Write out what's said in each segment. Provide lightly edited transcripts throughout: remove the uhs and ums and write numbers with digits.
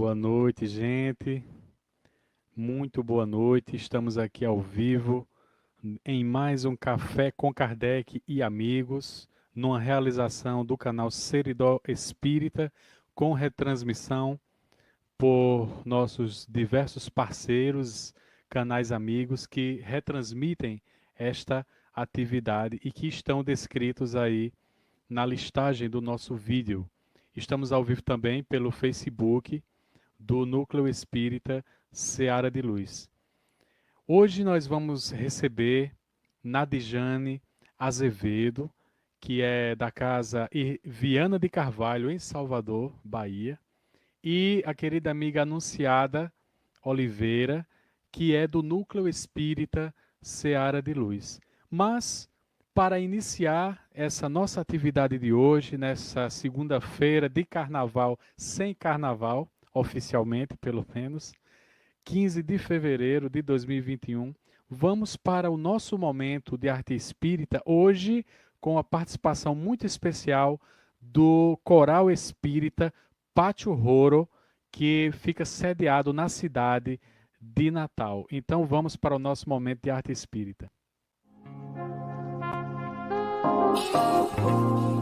Boa noite, gente. Muito boa noite. Estamos aqui ao vivo em mais um Café com Kardec e amigos, numa realização do canal Seridó Espírita, com retransmissão por nossos diversos parceiros, canais amigos que retransmitem esta atividade e que estão descritos aí na listagem do nosso vídeo. Estamos ao vivo também pelo Facebook do Núcleo Espírita Seara de Luz. Hoje nós vamos receber Nadijane Azevedo, que é da casa Viana de Carvalho, em Salvador, Bahia, e a querida amiga Anunciada Oliveira, que é do Núcleo Espírita Seara de Luz. Mas, para iniciar essa nossa atividade de hoje, nessa segunda-feira de carnaval, sem carnaval, oficialmente pelo menos, 15 de fevereiro de 2021, vamos para o nosso momento de arte espírita, hoje com a participação muito especial do Coral Espírita Pátio Roro, que fica sediado na cidade de Natal. Então vamos para o nosso momento de arte espírita. Oh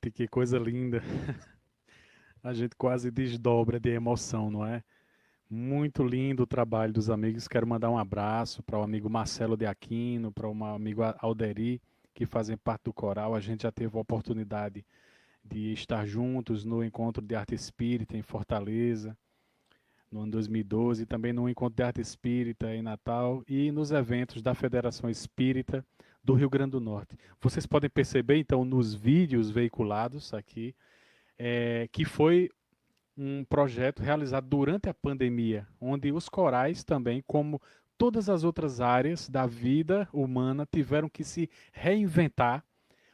Gente, que coisa linda. A gente quase desdobra de emoção, não é? Muito lindo o trabalho dos amigos. Quero mandar um abraço para o amigo Marcelo de Aquino, para o amigo Alderi, que fazem parte do coral. A gente já teve a oportunidade de estar juntos no Encontro de Arte Espírita em Fortaleza, no ano 2012, e também no Encontro de Arte Espírita em Natal e nos eventos da Federação Espírita do Rio Grande do Norte. Vocês podem perceber, então, nos vídeos veiculados aqui, que foi um projeto realizado durante a pandemia, onde os corais também, como todas as outras áreas da vida humana, tiveram que se reinventar,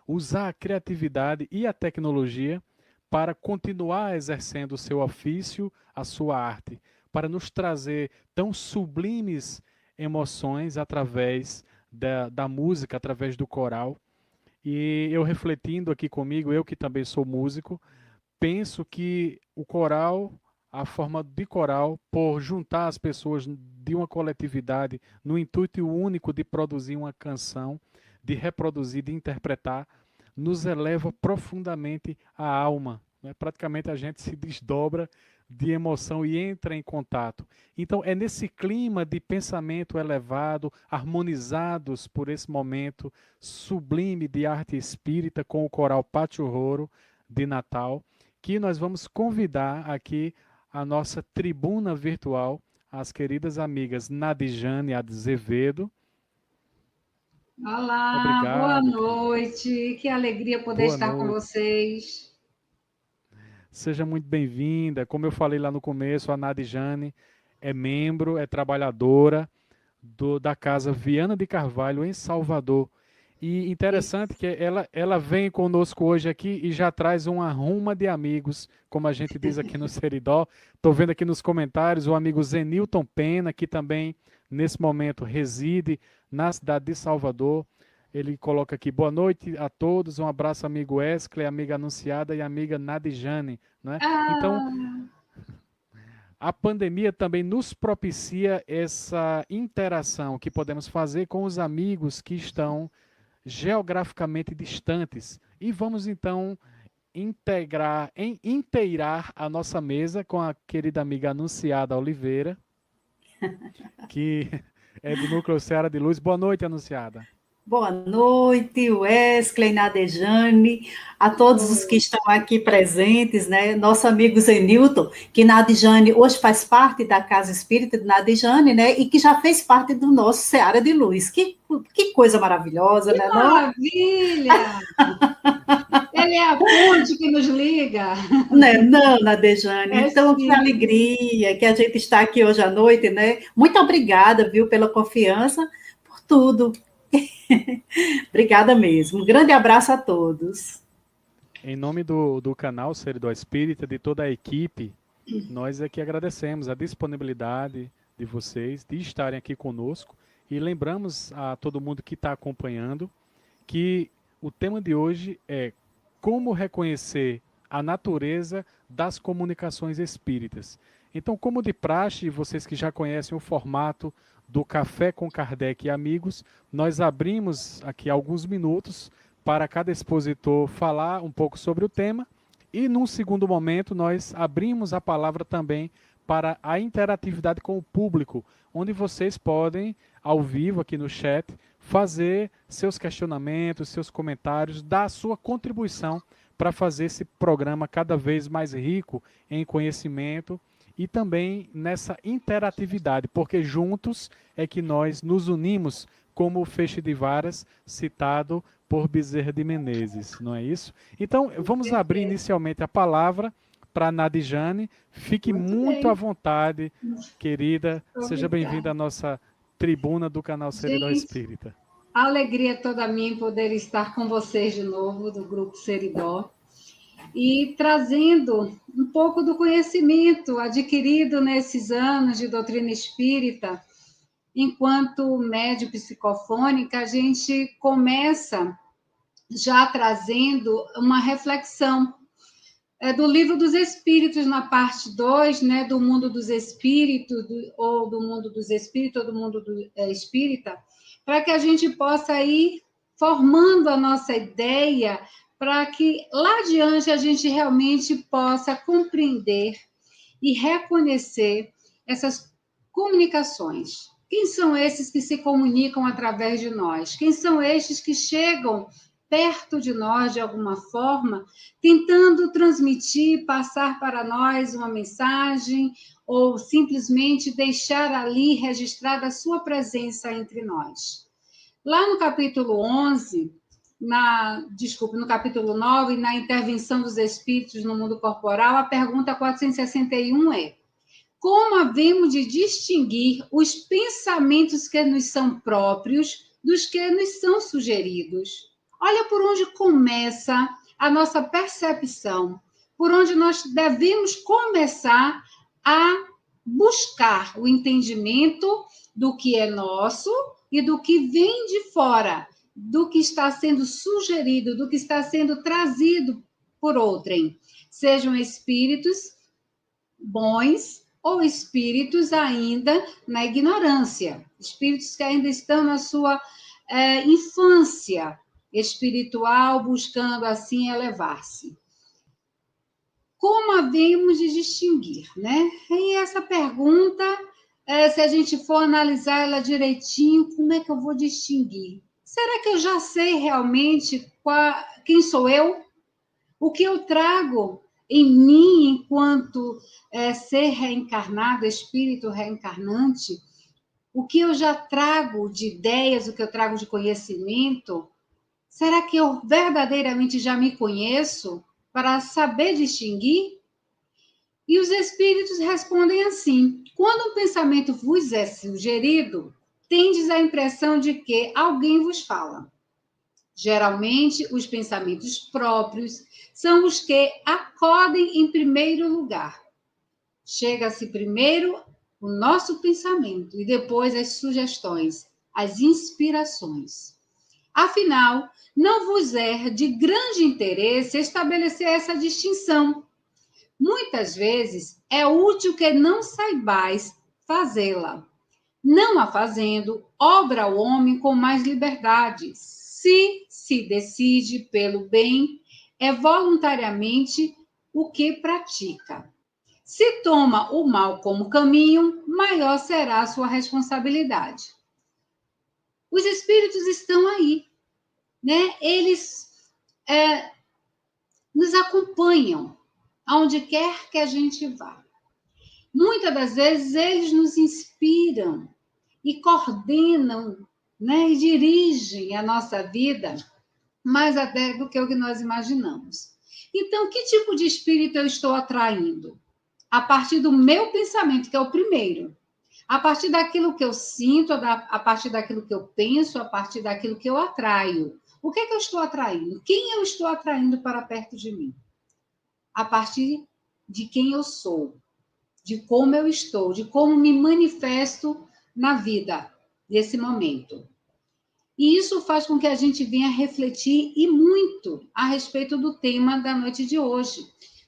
usar a criatividade e a tecnologia para continuar exercendo o seu ofício, a sua arte, para nos trazer tão sublimes emoções através da música, através do coral. E eu refletindo aqui comigo, eu que também sou músico, penso que o coral, a forma de coral, por juntar as pessoas de uma coletividade no intuito único de produzir uma canção, de reproduzir, de interpretar, nos eleva profundamente a alma. Né? Praticamente a gente se desdobra de emoção e entra em contato. Então, é nesse clima de pensamento elevado, harmonizados por esse momento sublime de arte espírita com o coral Pátio Roro de Natal, que nós vamos convidar aqui a nossa tribuna virtual, as queridas amigas Nadijane Azevedo. Olá, boa Obrigado, querida. noite. Que alegria poder Boa estar com noite. vocês. Seja muito bem-vinda. Como eu falei lá no começo, a Nadijane é membro, é trabalhadora da Casa Viana de Carvalho, em Salvador. E interessante que ela vem conosco hoje aqui e já traz uma ruma de amigos, como a gente diz aqui no Seridó. Estou vendo aqui nos comentários o amigo Zenilton Pena, que também, nesse momento, reside na cidade de Salvador. Ele coloca aqui, boa noite a todos, um abraço, amigo Wesley, amiga Anunciada e amiga Nadijane. Né? Então, Ah, a pandemia também nos propicia essa interação que podemos fazer com os amigos que estão geograficamente distantes. E vamos então inteirar a nossa mesa com a querida amiga Anunciada Oliveira, que é do Núcleo Seara de Luz. Boa noite, Anunciada. Boa noite, Wesley, Nadejane, a todos os que estão aqui presentes, né? Nosso amigo Zenilton, que Nadejane hoje faz parte da Casa Espírita de Nadejane, né? E que já fez parte do nosso Seara de Luz. Que coisa maravilhosa, que né? maravilha! Ele é a ponte que nos liga. Não, Nadejane. Então, que Sim. alegria que a gente está aqui hoje à noite, né? Muito obrigada, viu, pela confiança, por tudo. Obrigada mesmo. Um grande abraço a todos. Em nome do canal Seridó Espírita, de toda a equipe, nós aqui agradecemos a disponibilidade de vocês de estarem aqui conosco e lembramos a todo mundo que está acompanhando que o tema de hoje é como reconhecer a natureza das comunicações espíritas. Então, como de praxe, vocês que já conhecem o formato do Café com Kardec e Amigos, nós abrimos aqui alguns minutos para cada expositor falar um pouco sobre o tema e, num segundo momento, nós abrimos a palavra também para a interatividade com o público, onde vocês podem, ao vivo aqui no chat, fazer seus questionamentos, seus comentários, dar a sua contribuição para fazer esse programa cada vez mais rico em conhecimento e também nessa interatividade, porque juntos é que nós nos unimos como o feixe de varas citado por Bezerra de Menezes, não é isso? Então, vamos abrir inicialmente a palavra para a Nadijane. Fique muito à vontade, querida. Seja bem-vinda à nossa tribuna do canal Seridó Espírita. A alegria toda minha em poder estar com vocês de novo, do Grupo Seridó, e trazendo um pouco do conhecimento adquirido nesses anos de doutrina espírita. Enquanto médium psicofônica, a gente começa já trazendo uma reflexão do Livro dos Espíritos, na parte 2, né, do mundo dos espíritos, ou do mundo dos espíritos, ou do mundo espírita, para que a gente possa ir formando a nossa ideia para que lá adiante a gente realmente possa compreender e reconhecer essas comunicações. Quem são esses que se comunicam através de nós? Quem são estes que chegam perto de nós de alguma forma, tentando transmitir, passar para nós uma mensagem ou simplesmente deixar ali registrada a sua presença entre nós? Lá no capítulo 11, no capítulo 9, na intervenção dos espíritos no mundo corporal, a pergunta 461 é: como havemos de distinguir os pensamentos que nos são próprios dos que nos são sugeridos? Olha por onde começa a nossa percepção, por onde nós devemos começar a buscar o entendimento do que é nosso e do que vem de fora, do que está sendo sugerido, do que está sendo trazido por outrem, sejam espíritos bons ou espíritos ainda na ignorância, espíritos que ainda estão na sua infância espiritual, buscando assim elevar-se. Como havemos de distinguir, né? E essa pergunta, se a gente for analisar ela direitinho, como é que eu vou distinguir? Será que eu já sei realmente quem sou eu? O que eu trago em mim enquanto ser reencarnado, espírito reencarnante? O que eu já trago de ideias, o que eu trago de conhecimento? Será que eu verdadeiramente já me conheço para saber distinguir? E os espíritos respondem assim: quando um pensamento vos é sugerido, tendes a impressão de que alguém vos fala. Geralmente, os pensamentos próprios são os que acodem em primeiro lugar. Chega-se primeiro o nosso pensamento e depois as sugestões, as inspirações. Afinal, não vos é de grande interesse estabelecer essa distinção. Muitas vezes é útil que não saibais fazê-la. Não a fazendo, obra o homem com mais liberdade. Se decide pelo bem, é voluntariamente o que pratica. Se toma o mal como caminho, maior será a sua responsabilidade. Os espíritos estão aí, né? Eles nos acompanham aonde quer que a gente vá. Muitas das vezes eles nos inspiram e coordenam, né, e dirigem a nossa vida mais até do que o que nós imaginamos. Então, que tipo de espírito eu estou atraindo? A partir do meu pensamento, que é o primeiro. A partir daquilo que eu sinto, a partir daquilo que eu penso, a partir daquilo que eu atraio. O que é que eu estou atraindo? Quem eu estou atraindo para perto de mim? A partir de quem eu sou, de como eu estou, de como me manifesto na vida, nesse momento. E isso faz com que a gente venha refletir e muito a respeito do tema da noite de hoje,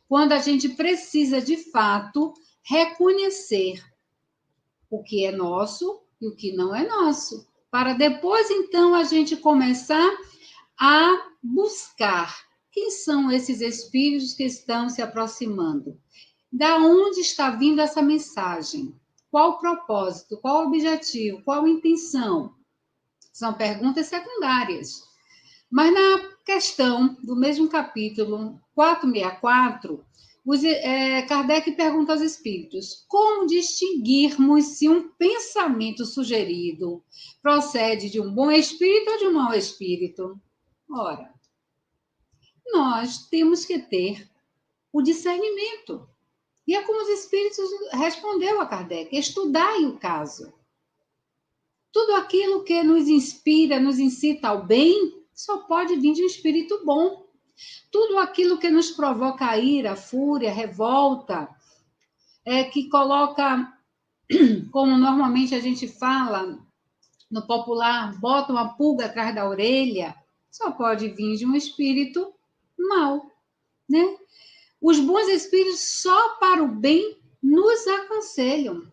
quando a gente precisa, de fato, reconhecer o que é nosso e o que não é nosso, para depois, então, a gente começar a buscar quem são esses espíritos que estão se aproximando. Da onde está vindo essa mensagem? Qual o propósito? Qual o objetivo? Qual a intenção? São perguntas secundárias. Mas na questão do mesmo capítulo 464, Kardec pergunta aos espíritos: como distinguirmos se um pensamento sugerido procede de um bom espírito ou de um mau espírito? Ora, nós temos que ter o discernimento. E é como os espíritos respondeu a Kardec: estudai o caso. Tudo aquilo que nos inspira, nos incita ao bem, só pode vir de um espírito bom. Tudo aquilo que nos provoca ira, fúria, revolta, que coloca, como normalmente a gente fala no popular, bota uma pulga atrás da orelha, só pode vir de um espírito mau, né? Os bons espíritos só para o bem nos aconselham.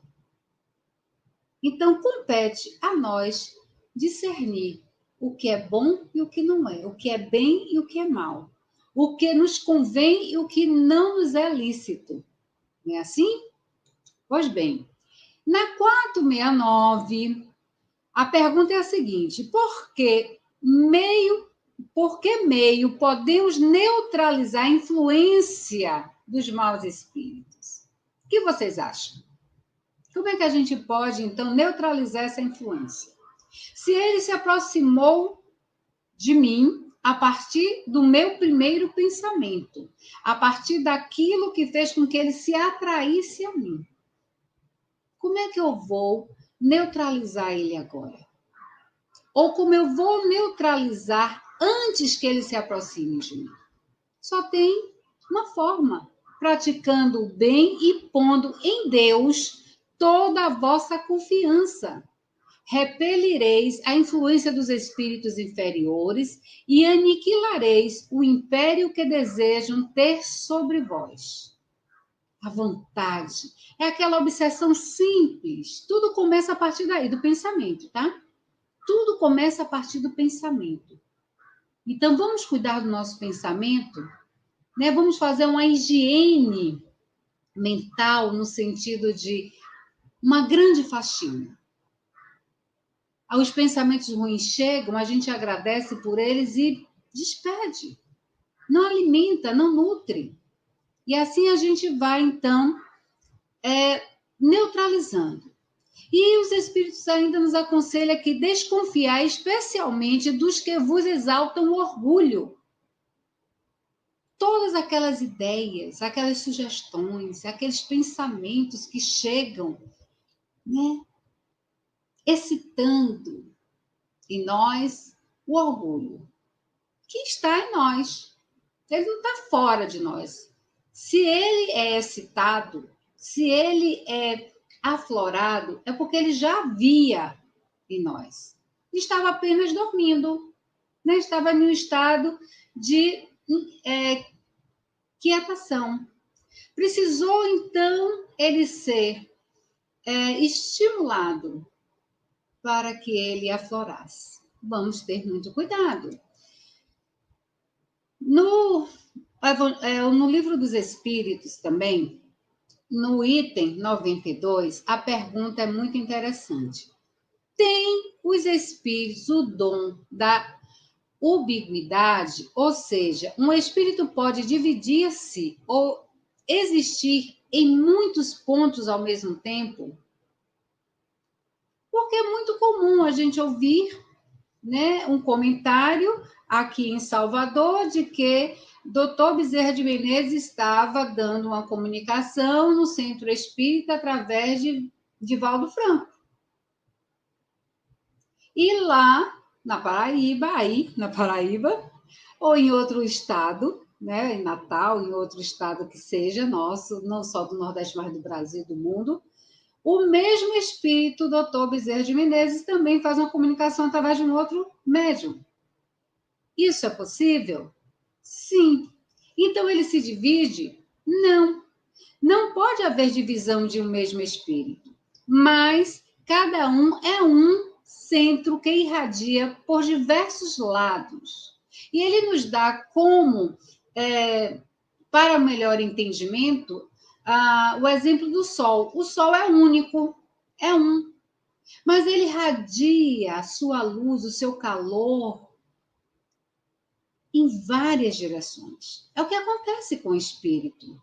Então, compete a nós discernir o que é bom e o que não é, o que é bem e o que é mal. o que nos convém e o que não nos é lícito. Não é assim? Pois bem, na 469, a pergunta é a seguinte: por que meio podemos neutralizar a influência dos maus espíritos? O que vocês acham? Como é que a gente pode, então, neutralizar essa influência? Se ele se aproximou de mim a partir do meu primeiro pensamento, a partir daquilo que fez com que ele se atraísse a mim, como é que eu vou neutralizar ele agora? Ou como eu vou neutralizar antes que ele se aproxime de mim? Só tem uma forma: praticando o bem e pondo em Deus toda a vossa confiança. Repelireis a influência dos espíritos inferiores e aniquilareis o império que desejam ter sobre vós. A vontade é aquela obsessão simples. Tudo começa a partir daí, do pensamento, tá? Tudo começa a partir do pensamento. Então, vamos cuidar do nosso pensamento, né? Vamos fazer uma higiene mental no sentido de uma grande faxina. Os pensamentos ruins chegam, a gente agradece por eles e despede. Não alimenta, não nutre. E assim a gente vai, então, neutralizando. E os espíritos ainda nos aconselham que desconfiar especialmente dos que vos exaltam o orgulho. Todas aquelas ideias, aquelas sugestões, aqueles pensamentos que chegam, né, excitando em nós o orgulho, que está em nós. Ele não está fora de nós. Se ele é excitado, se ele é aflorado, é porque ele já havia em nós. Estava apenas dormindo, né? Estava em um estado de quietação. Precisou, então, ele ser estimulado para que ele aflorasse. Vamos ter muito cuidado. No Livro dos Espíritos também, no item 92, a pergunta é muito interessante. Tem os espíritos o dom da ubiguidade, ou seja, um espírito pode dividir-se ou existir em muitos pontos ao mesmo tempo? Porque é muito comum a gente ouvir, né, um comentário aqui em Salvador de que Dr. Bezerra de Menezes estava dando uma comunicação no Centro Espírita através de Valdo Franco. E lá na Paraíba, ou em outro estado, né, em Natal, em outro estado que seja nosso, não só do Nordeste, mas do Brasil, do mundo, o mesmo espírito, Dr. Bezerra de Menezes, também faz uma comunicação através de um outro médium. Isso é possível? Sim. Então ele se divide? Não. Não pode haver divisão de um mesmo espírito, mas cada um é um centro que irradia por diversos lados. E ele nos dá como, para melhor entendimento, o exemplo do Sol. O Sol é único, é um, mas ele irradia a sua luz, o seu calor, em várias direções. É o que acontece com o espírito.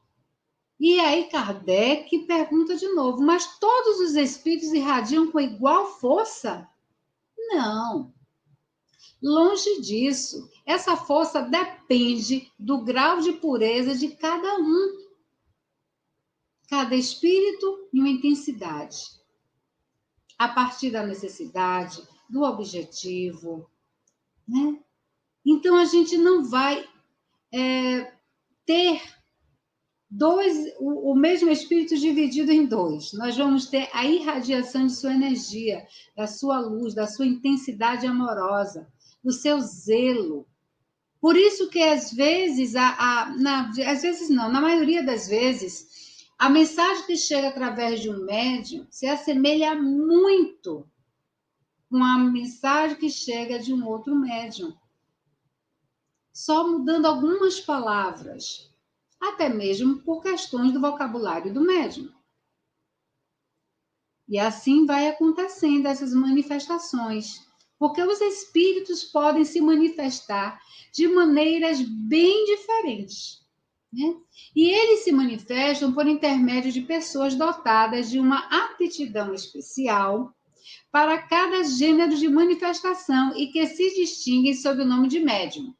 E aí Kardec pergunta de novo, mas todos os espíritos irradiam com igual força? Não. Longe disso. Essa força depende do grau de pureza de cada um. Cada espírito em uma intensidade. A partir da necessidade, do objetivo, né? Então, a gente não vai ter o mesmo espírito dividido em dois. Nós vamos ter a irradiação de sua energia, da sua luz, da sua intensidade amorosa, do seu zelo. Por isso que, às vezes, às vezes não, na maioria das vezes, a mensagem que chega através de um médium se assemelha muito com a mensagem que chega de um outro médium. só mudando algumas palavras, até mesmo por questões do vocabulário do médium. E assim vai acontecendo essas manifestações, porque os espíritos podem se manifestar de maneiras bem diferentes, né? E eles se manifestam por intermédio de pessoas dotadas de uma aptidão especial para cada gênero de manifestação e que se distinguem sob o nome de médium.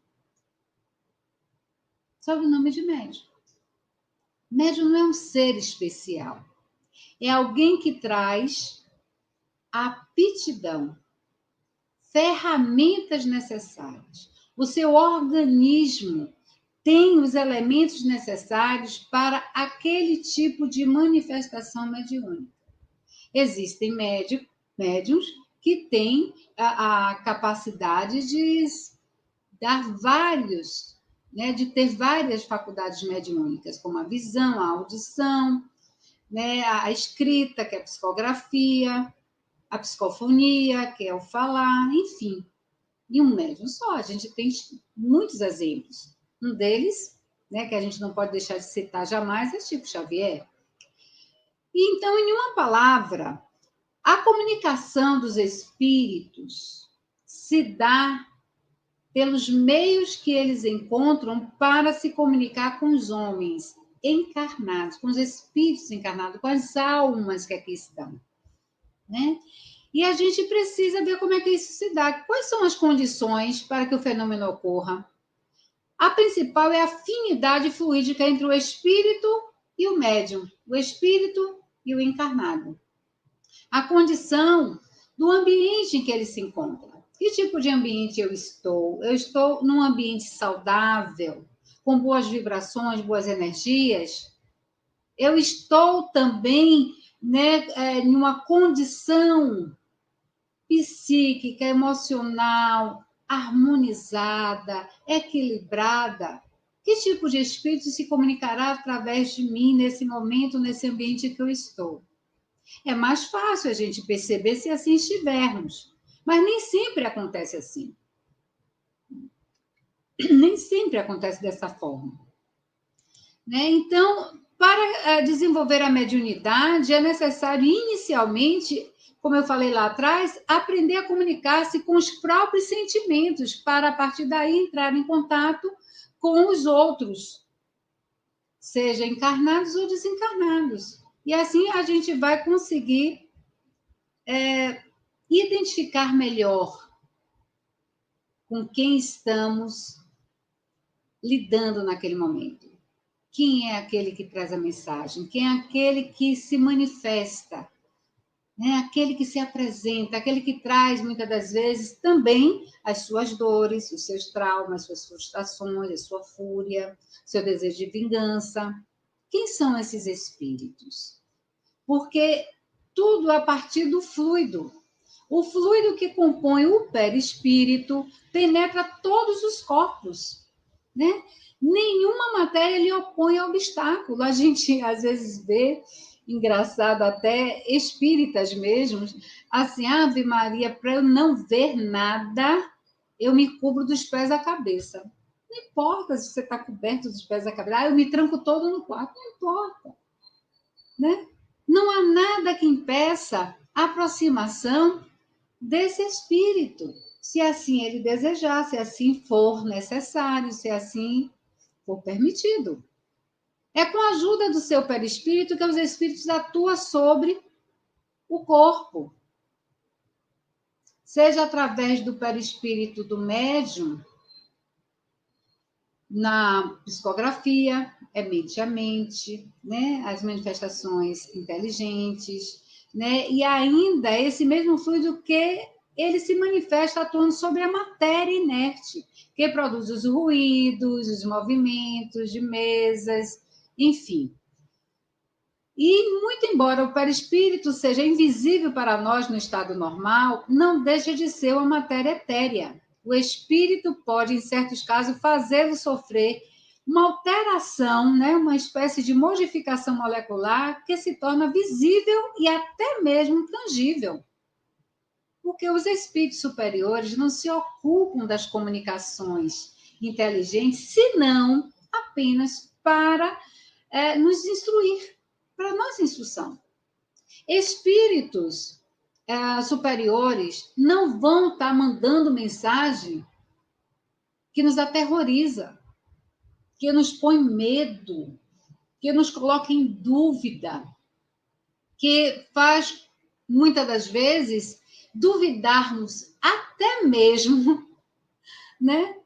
Sob o nome de médium. Médium não é um ser especial. É alguém que traz aptidão, ferramentas necessárias. O seu organismo tem os elementos necessários para aquele tipo de manifestação mediúnica. Existem médiums que têm a capacidade de dar vários, né, de ter várias faculdades mediúnicas, como a visão, a audição, né, a escrita, que é a psicografia, a psicofonia, que é o falar, enfim. E um médium só, a gente tem muitos exemplos. Um deles, né, que a gente não pode deixar de citar jamais, é Chico Xavier. E então, em uma palavra, a comunicação dos espíritos se dá pelos meios que eles encontram para se comunicar com os homens encarnados, com os espíritos encarnados, com as almas que aqui estão, né? E a gente precisa ver como é que isso se dá. Quais são as condições para que o fenômeno ocorra? A principal é a afinidade fluídica entre o espírito e o médium, o espírito e o encarnado. A condição do ambiente em que ele se encontra. Que tipo de ambiente eu estou? Eu estou num ambiente saudável, com boas vibrações, boas energias? Eu estou também, né, em uma condição psíquica, emocional, harmonizada, equilibrada? Que tipo de espírito se comunicará através de mim nesse momento, nesse ambiente que eu estou? É mais fácil a gente perceber se assim estivermos, mas nem sempre acontece assim. Nem sempre acontece dessa forma, né? Então, para desenvolver a mediunidade, é necessário inicialmente, como eu falei lá atrás, aprender a comunicar-se com os próprios sentimentos, para a partir daí entrar em contato com os outros, seja encarnados ou desencarnados. E assim a gente vai conseguir identificar melhor com quem estamos lidando naquele momento. Quem é aquele que traz a mensagem? Quem é aquele que se manifesta? Né? Aquele que se apresenta, aquele que traz, muitas das vezes, também as suas dores, os seus traumas, suas frustrações, a sua fúria, seu desejo de vingança. Quem são esses espíritos? Porque tudo a partir do fluido. O fluido que compõe o perispírito penetra todos os corpos, né? Nenhuma matéria lhe opõe obstáculo. A gente, às vezes, vê, engraçado, até espíritas mesmo, assim, Ave Maria, para eu não ver nada, eu me cubro dos pés à cabeça. Não importa se você está coberto dos pés à cabeça. Eu me tranco todo no quarto. Não importa, né? Não há nada que impeça a aproximação desse espírito, se assim ele desejar, se assim for necessário, se assim for permitido. É com a ajuda do seu perispírito que os espíritos atuam sobre o corpo. Seja através do perispírito do médium, na psicografia, é mente a mente, né? As manifestações inteligentes, né? E ainda esse mesmo fluido que ele se manifesta atuando sobre a matéria inerte, que produz os ruídos, os movimentos de mesas, enfim. E, muito embora o perispírito seja invisível para nós no estado normal, não deixa de ser uma matéria etérea. O espírito pode, em certos casos, fazê-lo sofrer uma alteração, né? Uma espécie de modificação molecular que se torna visível e até mesmo tangível. Porque os espíritos superiores não se ocupam das comunicações inteligentes, senão apenas para nos instruir, para nossa instrução. Espíritos superiores não vão estar mandando mensagem que nos aterroriza, que nos põe medo, que nos coloca em dúvida, que faz, muitas das vezes, duvidarmos até mesmo, né,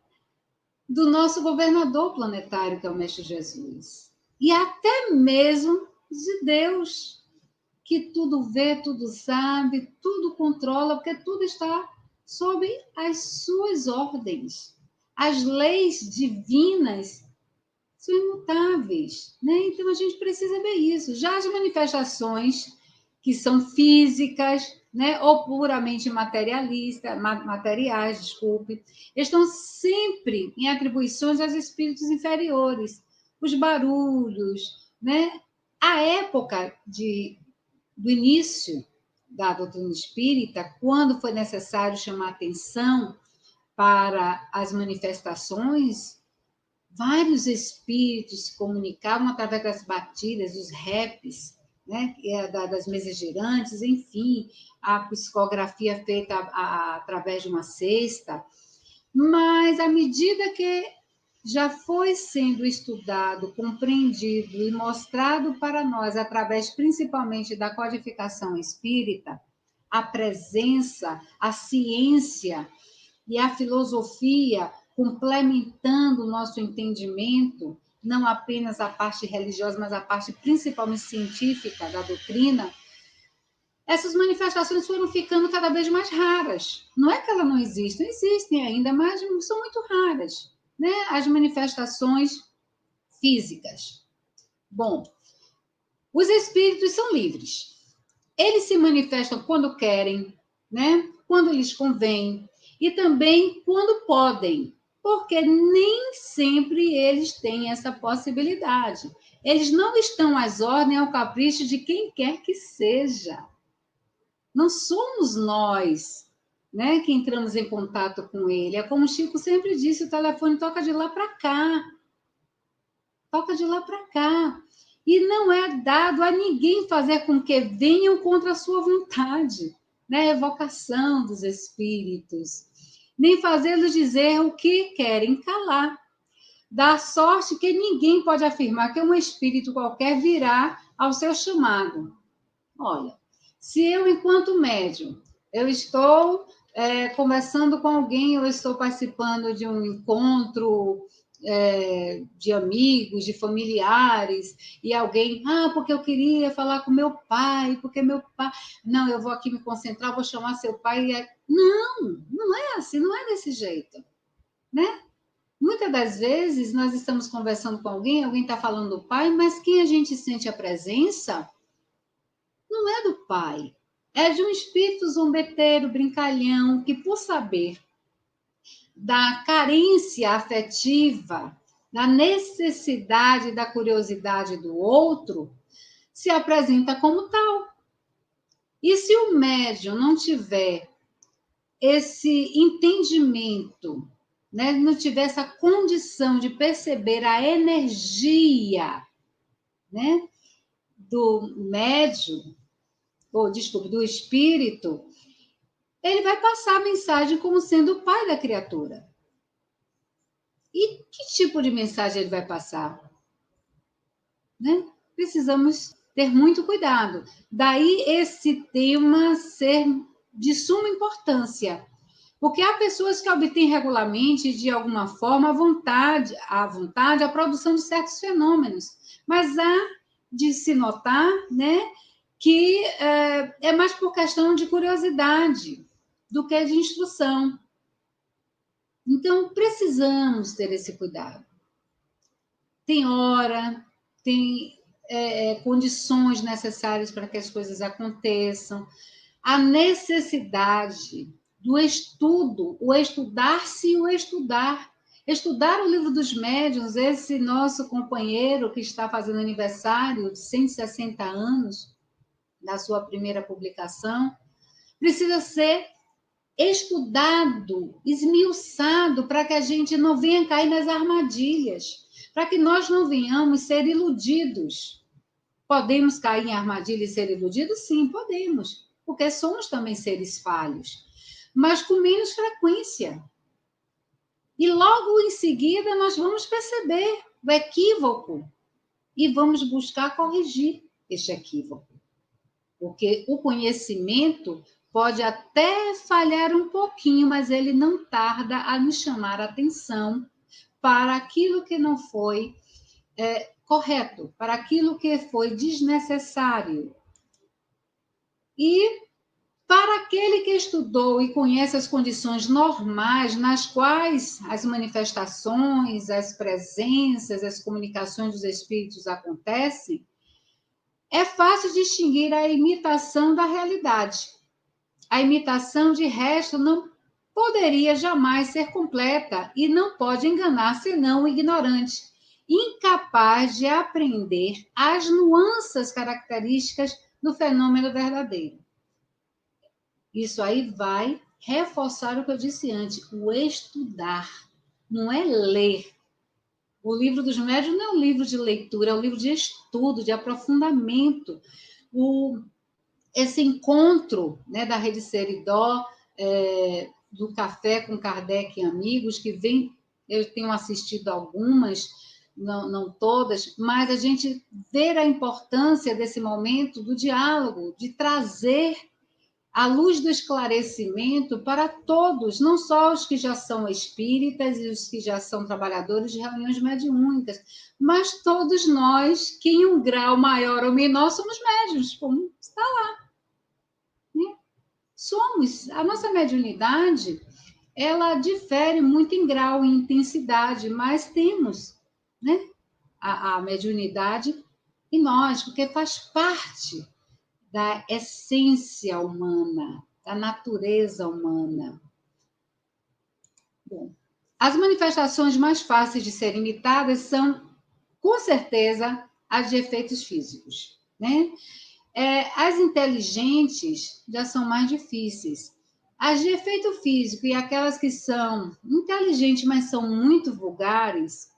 do nosso governador planetário, que é o Mestre Jesus. E até mesmo de Deus, que tudo vê, tudo sabe, tudo controla, porque tudo está sob as suas ordens. As leis divinas são imutáveis, né? Então a gente precisa ver isso. Já as manifestações que são físicas, né, ou puramente materiais, desculpe, estão sempre em atribuições aos espíritos inferiores. Os barulhos, né? A época do início da doutrina espírita, quando foi necessário chamar atenção para as manifestações, vários espíritos se comunicavam através das batidas, dos raps, né? Das mesas girantes, enfim, a psicografia feita através de uma cesta. Mas, à medida que já foi sendo estudado, compreendido e mostrado para nós, através principalmente da codificação espírita, a presença, a ciência e a filosofia complementando o nosso entendimento, não apenas a parte religiosa, mas a parte principalmente científica da doutrina, essas manifestações foram ficando cada vez mais raras. Não é que elas não existem, existem ainda, mas são muito raras, né? As manifestações físicas. Bom, os espíritos são livres. Eles se manifestam quando querem, né? Quando lhes convém, e também quando podem, porque nem sempre eles têm essa possibilidade. Eles não estão às ordens ao capricho de quem quer que seja. Não somos nós, né, que entramos em contato com ele. É como o Chico sempre disse, o telefone toca de lá para cá. Toca de lá para cá. E não é dado a ninguém fazer com que venham contra a sua vontade, né? Evocação dos espíritos. Nem fazê-los dizer o que querem calar. Dá sorte que ninguém pode afirmar que um espírito qualquer virá ao seu chamado. Olha, se eu, enquanto médium, eu estou conversando com alguém, eu estou participando de um encontro de amigos, de familiares, e alguém, porque eu queria falar com meu pai, porque meu pai... Não, eu vou aqui me concentrar, vou chamar seu pai. Não, não é assim, não é desse jeito, né? Muitas das vezes nós estamos conversando com alguém está falando do pai, mas quem a gente sente a presença não é do pai, é de um espírito zombeteiro, brincalhão, que por saber da carência afetiva, da necessidade da curiosidade do outro, se apresenta como tal. E se o médium não tiver esse entendimento, né, não tiver essa condição de perceber a energia, né, do médium, do espírito, ele vai passar a mensagem como sendo o pai da criatura. E que tipo de mensagem ele vai passar? Né? Precisamos ter muito cuidado. Daí esse tema ser de suma importância. Porque há pessoas que obtêm regularmente, de alguma forma, a produção de certos fenômenos. Mas há de se notar, né, que é mais por questão de curiosidade do que de instrução. Então, precisamos ter esse cuidado. Tem hora, tem condições necessárias para que as coisas aconteçam. A necessidade do estudo, o estudar-se e o estudar. Estudar o livro dos médiuns, esse nosso companheiro que está fazendo aniversário de 160 anos da sua primeira publicação, precisa ser estudado, esmiuçado, para que a gente não venha cair nas armadilhas, para que nós não venhamos ser iludidos. Podemos cair em armadilha e ser iludidos? Sim, podemos, porque somos também seres falhos, mas com menos frequência. E logo em seguida nós vamos perceber o equívoco e vamos buscar corrigir este equívoco. Porque o conhecimento pode até falhar um pouquinho, mas ele não tarda a nos chamar a atenção para aquilo que não foi correto, para aquilo que foi desnecessário. E para aquele que estudou e conhece as condições normais nas quais as manifestações, as presenças, as comunicações dos espíritos acontecem, é fácil distinguir a imitação da realidade. A imitação, de resto, não poderia jamais ser completa e não pode enganar senão o ignorante, incapaz de aprender as nuances características do fenômeno verdadeiro. Isso aí vai reforçar o que eu disse antes, o estudar, não é ler. O livro dos médiuns não é um livro de leitura, é um livro de estudo, de aprofundamento. Esse encontro, né, da Rede Seridó, do Café com Kardec e Amigos, que vem, eu tenho assistido algumas, não todas, mas a gente vê a importância desse momento do diálogo, de trazer a luz do esclarecimento para todos, não só os que já são espíritas e os que já são trabalhadores de reuniões mediúnicas, mas todos nós que, em um grau maior ou menor, somos médiuns, como está lá. Né? Somos. A nossa mediunidade, ela difere muito em grau e intensidade, mas temos, né, a mediunidade em nós, porque faz parte da essência humana, da natureza humana. Bom, as manifestações mais fáceis de serem imitadas são, com certeza, as de efeitos físicos, né? As inteligentes já são mais difíceis. As de efeito físico e aquelas que são inteligentes, mas são muito vulgares,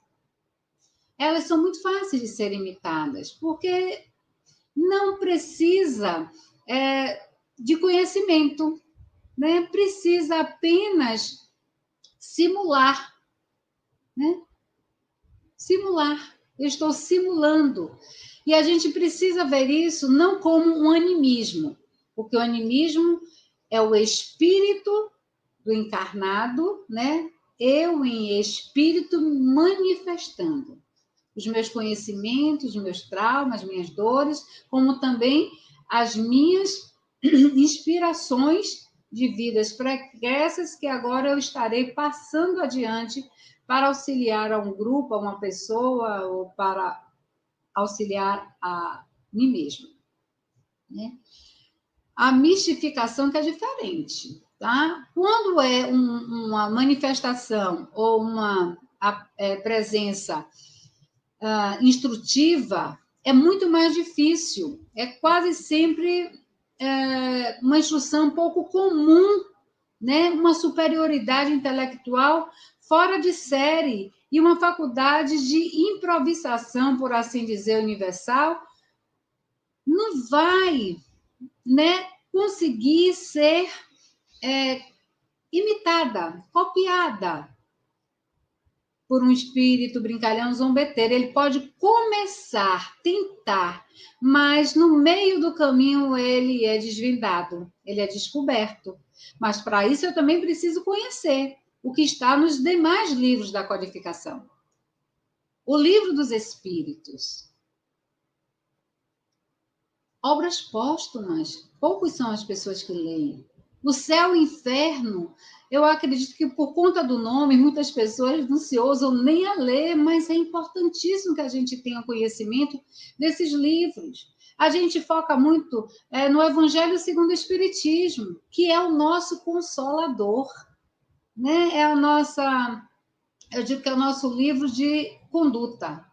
elas são muito fáceis de serem imitadas, porque não precisa de conhecimento, né? Precisa apenas simular, né? Simular. Eu estou simulando. E a gente precisa ver isso não como um animismo, porque o animismo é o espírito do encarnado, né? Eu em espírito manifestando os meus conhecimentos, os meus traumas, as minhas dores, como também as minhas inspirações de vidas pregressas que agora eu estarei passando adiante para auxiliar a um grupo, a uma pessoa, ou para auxiliar a mim mesmo. Né? A mistificação que é diferente. Tá? Quando é uma manifestação ou uma presença instrutiva, é muito mais difícil. É quase sempre uma instrução um pouco comum, né? Uma superioridade intelectual fora de série e uma faculdade de improvisação, por assim dizer, universal, não vai, né, conseguir ser imitada, copiada por um espírito brincalhão zombeteiro. Ele pode começar, tentar, mas no meio do caminho ele é desvendado, ele é descoberto. Mas para isso eu também preciso conhecer o que está nos demais livros da codificação. O livro dos espíritos. Obras póstumas, poucos são as pessoas que leem. O céu e o inferno, eu acredito que por conta do nome, muitas pessoas não se ousam nem a ler, mas é importantíssimo que a gente tenha conhecimento desses livros. A gente foca muito no Evangelho segundo o Espiritismo, que é o nosso consolador, né? Eu digo que é o nosso livro de conduta,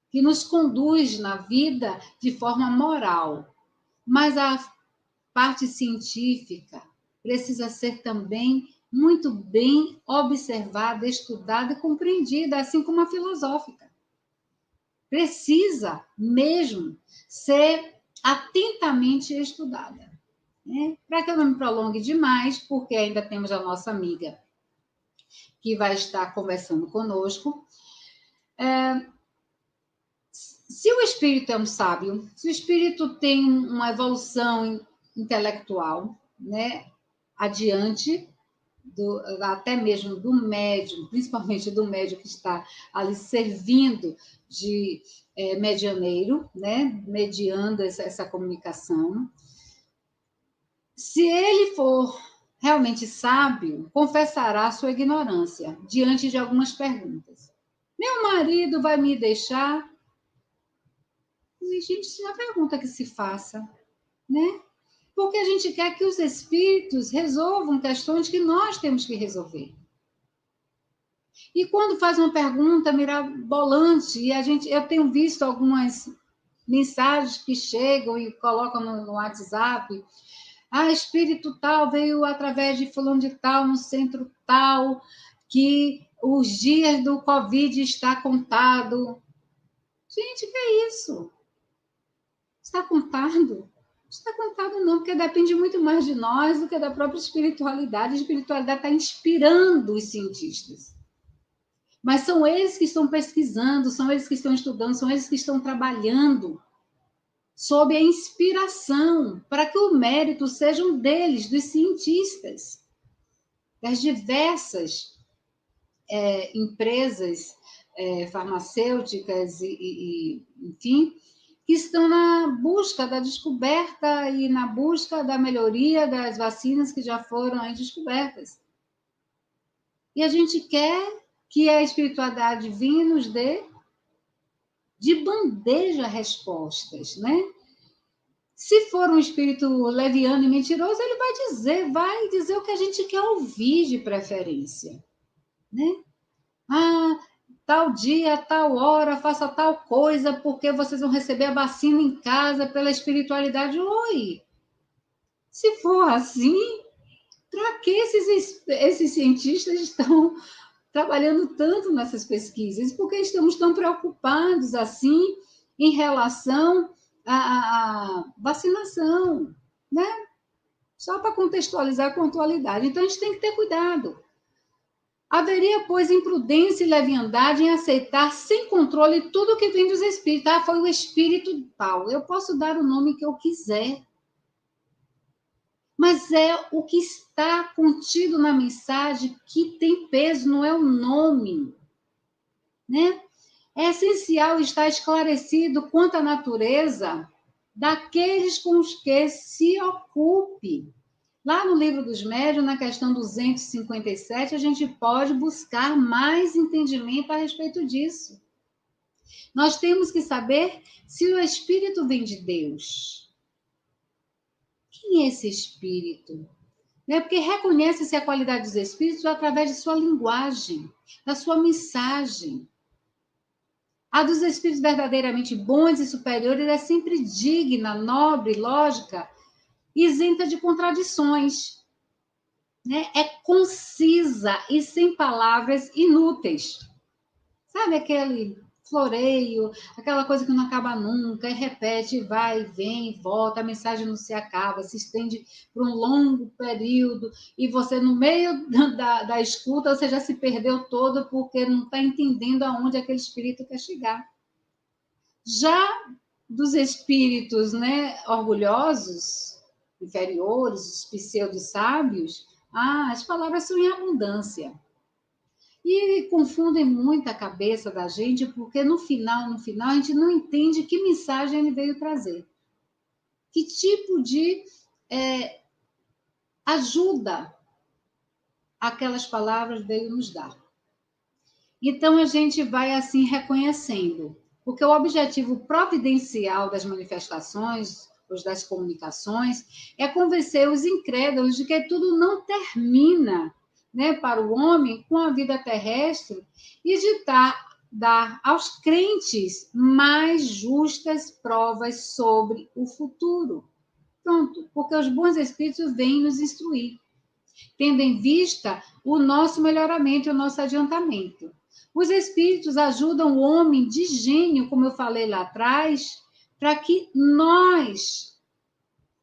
que nos conduz na vida de forma moral. Mas a parte científica, precisa ser também muito bem observada, estudada e compreendida, assim como a filosófica. Precisa mesmo ser atentamente estudada. Né? Para que eu não me prolongue demais, porque ainda temos a nossa amiga que vai estar conversando conosco. Se o espírito é um sábio, se o espírito tem uma evolução intelectual, né, adiante, até mesmo do médium, principalmente do médium que está ali servindo de medianeiro, né, mediando essa comunicação. Se ele for realmente sábio, confessará sua ignorância diante de algumas perguntas. Meu marido vai me deixar? E, gente, isso é uma pergunta que se faça, né? Porque a gente quer que os espíritos resolvam questões que nós temos que resolver. E quando faz uma pergunta mirabolante, e eu tenho visto algumas mensagens que chegam e colocam no WhatsApp, espírito tal veio através de fulano de tal, no centro tal, que os dias do Covid está contado. Gente, que é isso? Está contado? Não está contado não, porque depende muito mais de nós do que da própria espiritualidade. A espiritualidade está inspirando os cientistas. Mas são eles que estão pesquisando, são eles que estão estudando, são eles que estão trabalhando sob a inspiração, para que o mérito seja deles, dos cientistas, das diversas empresas farmacêuticas enfim, que estão na busca da descoberta e na busca da melhoria das vacinas que já foram aí descobertas. E a gente quer que a espiritualidade venha nos dê de bandeja respostas, né? Se for um espírito leviano e mentiroso, ele vai dizer o que a gente quer ouvir de preferência, né? Tal dia, tal hora, faça tal coisa, porque vocês vão receber a vacina em casa pela espiritualidade. Oi! Se for assim, para que esses cientistas estão trabalhando tanto nessas pesquisas? Por que estamos tão preocupados assim em relação à vacinação, né? Só para contextualizar com a atualidade. Então, a gente tem que ter cuidado. Haveria, pois, imprudência e leviandade em aceitar sem controle tudo que vem dos espíritos. Foi o espírito tal. Eu posso dar o nome que eu quiser. Mas é o que está contido na mensagem que tem peso, não é o nome. Né? É essencial estar esclarecido quanto à natureza daqueles com os que se ocupe. Lá no Livro dos Médiuns, na questão 257, a gente pode buscar mais entendimento a respeito disso. Nós temos que saber se o Espírito vem de Deus. Quem é esse Espírito? Porque reconhece-se a qualidade dos Espíritos através de sua linguagem, da sua mensagem. A dos Espíritos verdadeiramente bons e superiores é sempre digna, nobre, lógica, isenta de contradições. Né? É concisa e sem palavras inúteis. Sabe aquele floreio, aquela coisa que não acaba nunca, e repete, vai, vem, volta, a mensagem não se acaba, se estende por um longo período, e você, no meio da escuta, você já se perdeu todo porque não está entendendo aonde aquele espírito quer chegar. Já dos espíritos, né, orgulhosos, inferiores, os pseudo-sábios, as palavras são em abundância. E confundem muito a cabeça da gente, porque no final, a gente não entende que mensagem ele veio trazer. Que tipo de ajuda aquelas palavras veio nos dar. Então, a gente vai assim reconhecendo, porque o objetivo providencial das manifestações, ou das comunicações, é convencer os incrédulos de que tudo não termina, né, para o homem com a vida terrestre e de dar aos crentes mais justas provas sobre o futuro. Pronto, porque os bons espíritos vêm nos instruir. tendo em vista o nosso melhoramento e o nosso adiantamento. Os espíritos ajudam o homem de gênio, como eu falei lá atrás, para que nós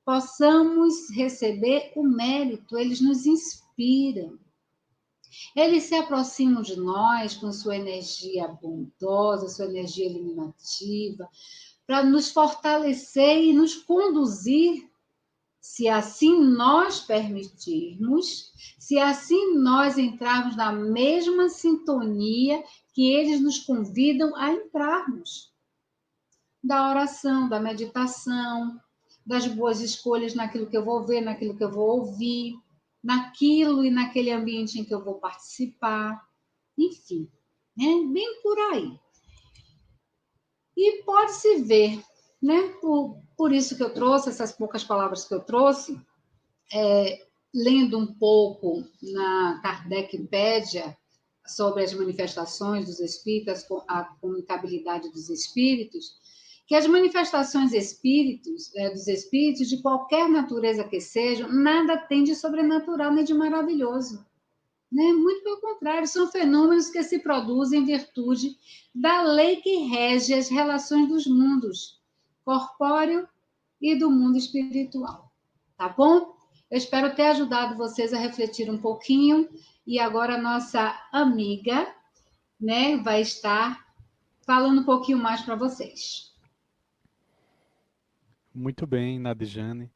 possamos receber o mérito, eles nos inspiram. Eles se aproximam de nós com sua energia bondosa, sua energia iluminativa, para nos fortalecer e nos conduzir, se assim nós permitirmos, se assim nós entrarmos na mesma sintonia que eles nos convidam a entrarmos. Da oração, da meditação, das boas escolhas naquilo que eu vou ver, naquilo que eu vou ouvir, naquilo e naquele ambiente em que eu vou participar, enfim, né? Bem por aí. E pode-se ver, né? Por isso que eu trouxe, essas poucas palavras que eu trouxe, lendo um pouco na Kardecpédia sobre as manifestações dos espíritos, a comunicabilidade dos espíritos, que as manifestações dos espíritos, de qualquer natureza que sejam, nada tem de sobrenatural nem de maravilhoso. Né? Muito pelo contrário, são fenômenos que se produzem em virtude da lei que rege as relações dos mundos, corpóreo e do mundo espiritual. Tá bom? Eu espero ter ajudado vocês a refletir um pouquinho, e agora a nossa amiga, né, vai estar falando um pouquinho mais para vocês. Muito bem, Nadejane.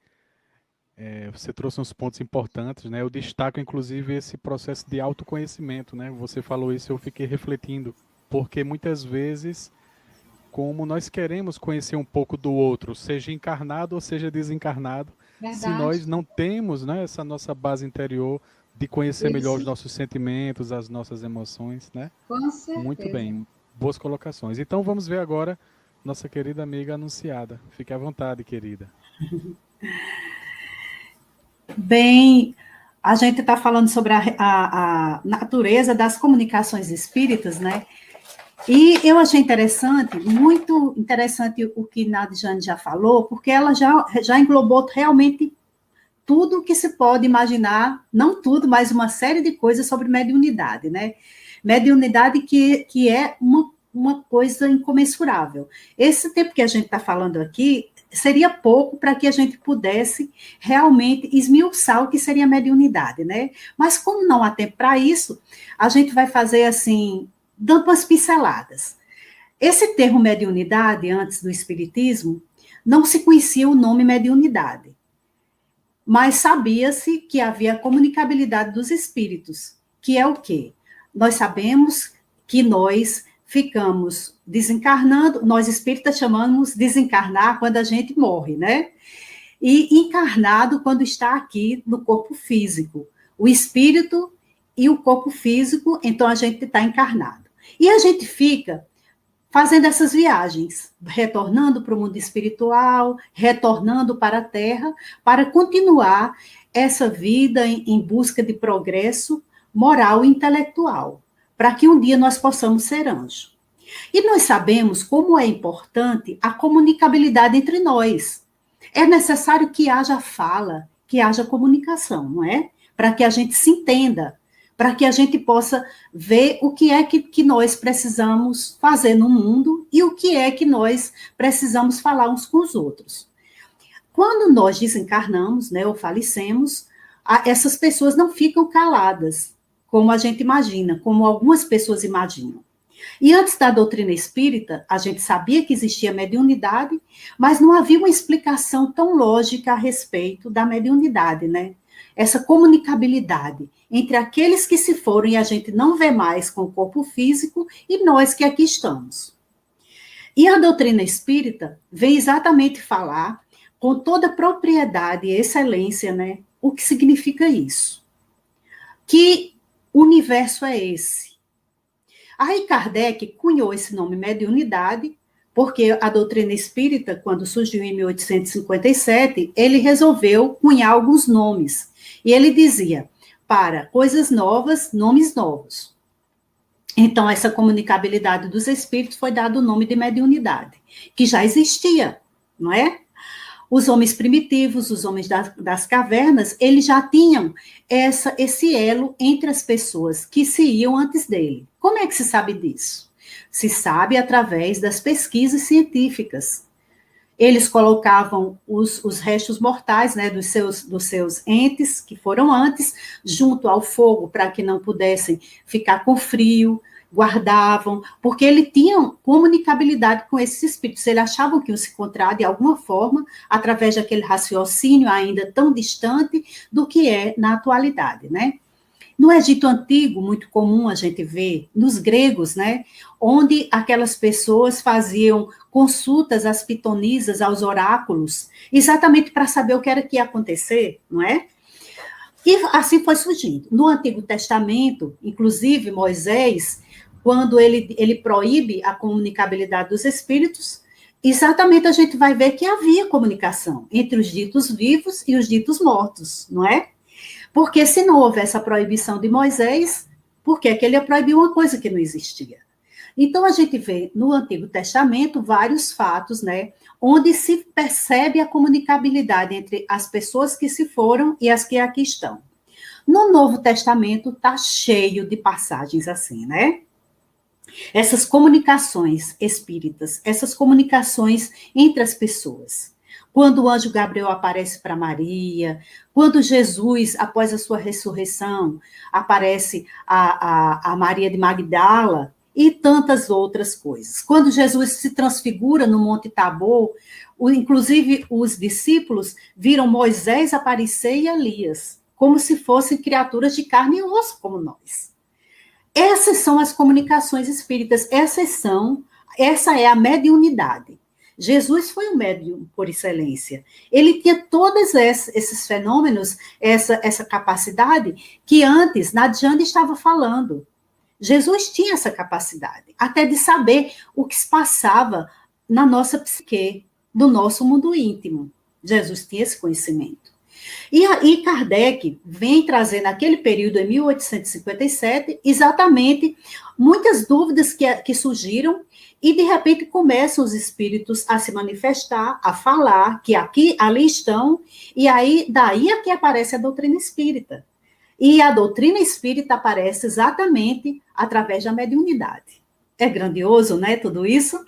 Você trouxe uns pontos importantes, né? Eu destaco, inclusive, esse processo de autoconhecimento, né? Você falou isso, eu fiquei refletindo, porque muitas vezes, como nós queremos conhecer um pouco do outro, seja encarnado ou seja desencarnado, se nós Verdade. não temos, né, essa nossa base interior de conhecer melhor os Isso, nossos sentimentos, as nossas emoções, né? com Muito certeza. bem, boas colocações. Então vamos ver agora nossa querida amiga anunciada. Fique à vontade, querida. Bem, a gente está falando sobre a natureza das comunicações espíritas, né? E eu achei interessante, muito interessante o que Nadjane já falou, porque ela já englobou realmente tudo que se pode imaginar, não tudo, mas uma série de coisas sobre mediunidade, né? Mediunidade que é uma coisa incomensurável. Esse tempo que a gente está falando aqui seria pouco para que a gente pudesse realmente esmiuçar o que seria mediunidade, né? Mas como não há tempo para isso, a gente vai fazer assim, dando umas pinceladas. Esse termo mediunidade, antes do espiritismo, não se conhecia o nome mediunidade, mas sabia-se que havia comunicabilidade dos espíritos, que é o quê? Nós sabemos que nós ficamos desencarnando, nós espíritas chamamos desencarnar quando a gente morre, né? E encarnado quando está aqui no corpo físico. O espírito e o corpo físico, então a gente está encarnado. E a gente fica fazendo essas viagens, retornando para o mundo espiritual, retornando para a Terra, para continuar essa vida em busca de progresso moral e intelectual, para que um dia nós possamos ser anjo. E nós sabemos como é importante a comunicabilidade entre nós. É necessário que haja fala, que haja comunicação, não é? Para que a gente se entenda, para que a gente possa ver o que é que nós precisamos fazer no mundo e o que é que nós precisamos falar uns com os outros. Quando nós desencarnamos, né, ou falecemos, essas pessoas não ficam caladas, como a gente imagina, como algumas pessoas imaginam. E antes da doutrina espírita, a gente sabia que existia mediunidade, mas não havia uma explicação tão lógica a respeito da mediunidade, né? Essa comunicabilidade entre aqueles que se foram e a gente não vê mais com o corpo físico e nós que aqui estamos. E a doutrina espírita vem exatamente falar com toda propriedade e excelência, né? O que significa isso? Que universo é esse? Aí Kardec cunhou esse nome mediunidade, porque a doutrina espírita, quando surgiu em 1857, ele resolveu cunhar alguns nomes. E ele dizia, para coisas novas, nomes novos. Então, essa comunicabilidade dos espíritos foi dado o nome de mediunidade, que já existia, não é? Os homens primitivos, os homens das cavernas, eles já tinham esse elo entre as pessoas que se iam antes dele. Como é que se sabe disso? Se sabe através das pesquisas científicas. Eles colocavam os restos mortais, né, dos seus entes, que foram antes, junto ao fogo, para que não pudessem ficar com frio, guardavam, porque eles tinham comunicabilidade com esses espíritos, eles achavam que iam se encontrar de alguma forma, através daquele raciocínio ainda tão distante do que é na atualidade, né? No Egito Antigo, muito comum a gente ver, nos gregos, né, onde aquelas pessoas faziam consultas às pitonisas, aos oráculos, exatamente para saber o que era que ia acontecer, não é? E assim foi surgindo. No Antigo Testamento, inclusive Moisés, quando ele proíbe a comunicabilidade dos espíritos, exatamente a gente vai ver que havia comunicação entre os ditos vivos e os ditos mortos, não é? Porque se não houvesse a proibição de Moisés, por que ele ia proibir uma coisa que não existia? Então, a gente vê no Antigo Testamento vários fatos, né, onde se percebe a comunicabilidade entre as pessoas que se foram e as que aqui estão. No Novo Testamento está cheio de passagens assim, né? Essas comunicações espíritas, essas comunicações entre as pessoas. Quando o anjo Gabriel aparece para Maria, quando Jesus, após a sua ressurreição, aparece a Maria de Magdala, e tantas outras coisas. Quando Jesus se transfigura no Monte Tabor, inclusive os discípulos viram Moisés aparecer e Elias, como se fossem criaturas de carne e osso como nós. Essas são as comunicações espíritas, essa é a mediunidade. Jesus foi um médium por excelência. Ele tinha todos esses fenômenos, essa capacidade que antes Nadiane estava falando. Jesus tinha essa capacidade, até de saber o que se passava na nossa psique, no nosso mundo íntimo. Jesus tinha esse conhecimento. E Kardec vem trazer, naquele período, em 1857, exatamente muitas dúvidas que surgiram, e de repente começam os espíritos a se manifestar, a falar, que ali estão, e aí daí é que aparece a doutrina espírita. E a doutrina espírita aparece exatamente através da mediunidade. É grandioso, né, tudo isso?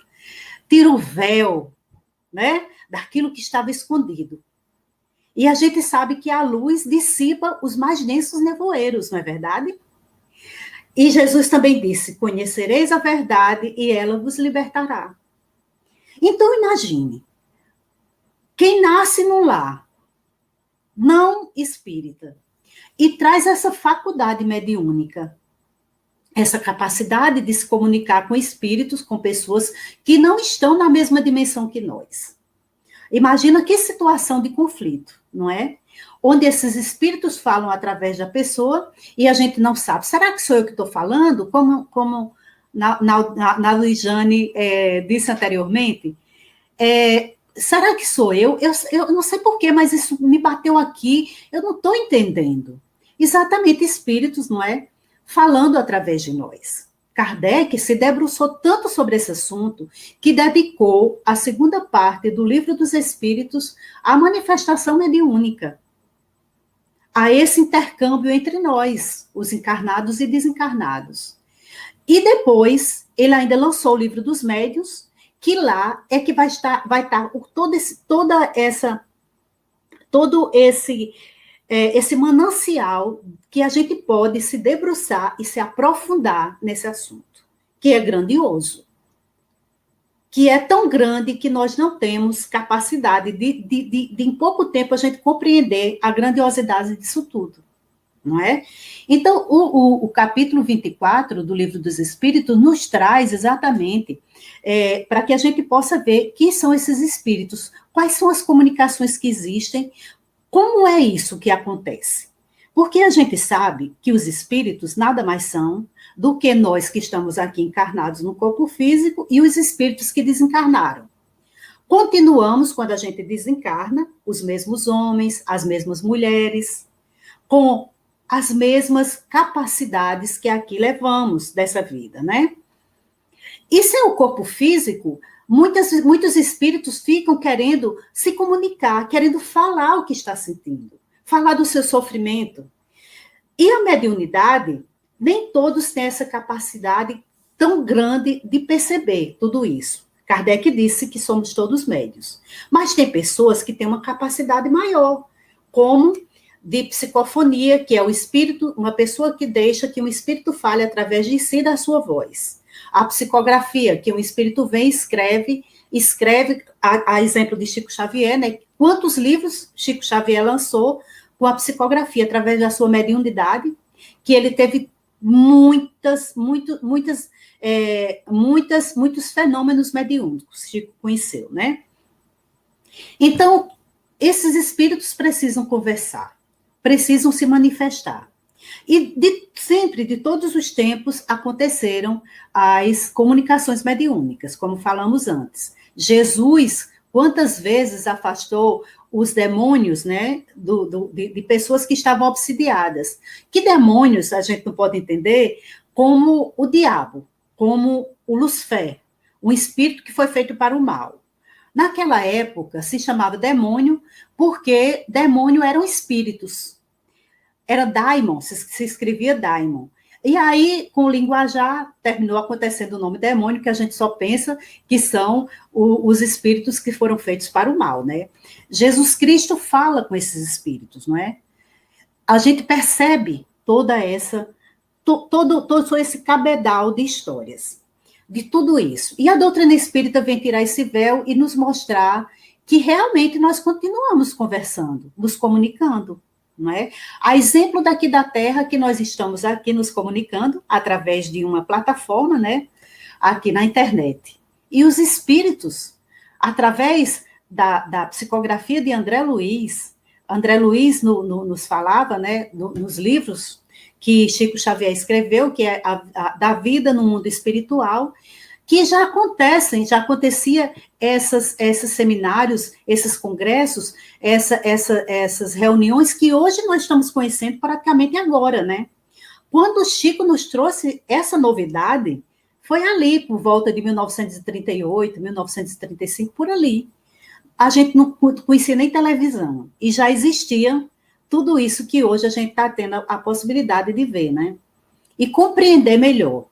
Tira o véu, né, daquilo que estava escondido. E a gente sabe que a luz dissipa os mais densos nevoeiros, não é verdade? E Jesus também disse, conhecereis a verdade e ela vos libertará. Então, imagine, quem nasce num lar não espírita, e traz essa faculdade mediúnica, essa capacidade de se comunicar com espíritos, com pessoas que não estão na mesma dimensão que nós. Imagina que situação de conflito, não é? Onde esses espíritos falam através da pessoa e a gente não sabe. Será que sou eu que estou falando? Como na Luiziane disse anteriormente, será que sou eu? Eu não sei porquê, mas isso me bateu aqui, eu não estou entendendo. Exatamente, espíritos, não é? Falando através de nós. Kardec se debruçou tanto sobre esse assunto que dedicou a segunda parte do Livro dos Espíritos à manifestação mediúnica, a esse intercâmbio entre nós, os encarnados e desencarnados. E depois, ele ainda lançou o Livro dos Médiuns, que lá é que vai estar todo esse manancial que a gente pode se debruçar e se aprofundar nesse assunto, que é grandioso, que é tão grande que nós não temos capacidade de em pouco tempo a gente compreender a grandiosidade disso tudo, não é? Então, o capítulo 24 do Livro dos Espíritos nos traz exatamente para que a gente possa ver quem são esses espíritos, quais são as comunicações que existem, como é isso que acontece? Porque a gente sabe que os espíritos nada mais são do que nós que estamos aqui encarnados no corpo físico e os espíritos que desencarnaram. Continuamos, quando a gente desencarna, os mesmos homens, as mesmas mulheres, com as mesmas capacidades que aqui levamos dessa vida, né? E sem o corpo físico, Muitos espíritos ficam querendo se comunicar, querendo falar o que está sentindo, falar do seu sofrimento. E a mediunidade, nem todos têm essa capacidade tão grande de perceber tudo isso. Kardec disse que somos todos médios. Mas tem pessoas que têm uma capacidade maior, como de psicofonia, que é o espírito, uma pessoa que deixa que um espírito fale através de si da sua voz. A psicografia, que um espírito vem e escreve a exemplo de Chico Xavier, né? Quantos livros Chico Xavier lançou com a psicografia, através da sua mediunidade, que ele teve muitos fenômenos mediúnicos, Chico conheceu, né? Então, esses espíritos precisam conversar, precisam se manifestar. E sempre, de todos os tempos, aconteceram as comunicações mediúnicas, como falamos antes. Jesus, quantas vezes afastou os demônios, né, de pessoas que estavam obsidiadas. Que demônios a gente não pode entender como o diabo, como o Lúcifer, um espírito que foi feito para o mal. Naquela época, se chamava demônio, porque demônio eram espíritos. Era daimon, se escrevia daimon. E aí, com o linguajar, terminou acontecendo o nome demônio, que a gente só pensa que são os espíritos que foram feitos para o mal, né? Jesus Cristo fala com esses espíritos, não é? A gente percebe todo esse cabedal de histórias, de tudo isso. E a doutrina espírita vem tirar esse véu e nos mostrar que realmente nós continuamos conversando, nos comunicando, não é? A exemplo daqui da Terra, que nós estamos aqui nos comunicando através de uma plataforma, né? Aqui na internet. E os espíritos, através da psicografia de André Luiz nos falava, né? Nos livros que Chico Xavier escreveu, que é da vida no mundo espiritual, que já acontecia esses seminários, esses congressos, essas reuniões que hoje nós estamos conhecendo praticamente agora, né? Quando o Chico nos trouxe essa novidade, foi ali, por volta de 1938, 1935, por ali. A gente não conhecia nem televisão, e já existia tudo isso que hoje a gente está tendo a possibilidade de ver, né? E compreender melhor.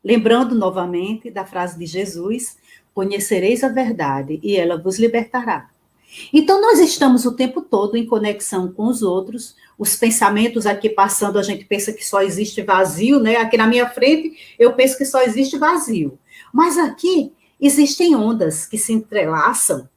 Lembrando novamente da frase de Jesus, conhecereis a verdade e ela vos libertará. Então, nós estamos o tempo todo em conexão com os outros, os pensamentos aqui passando, a gente pensa que só existe vazio, né? Aqui na minha frente, eu penso que só existe vazio. Mas aqui existem ondas que se entrelaçam,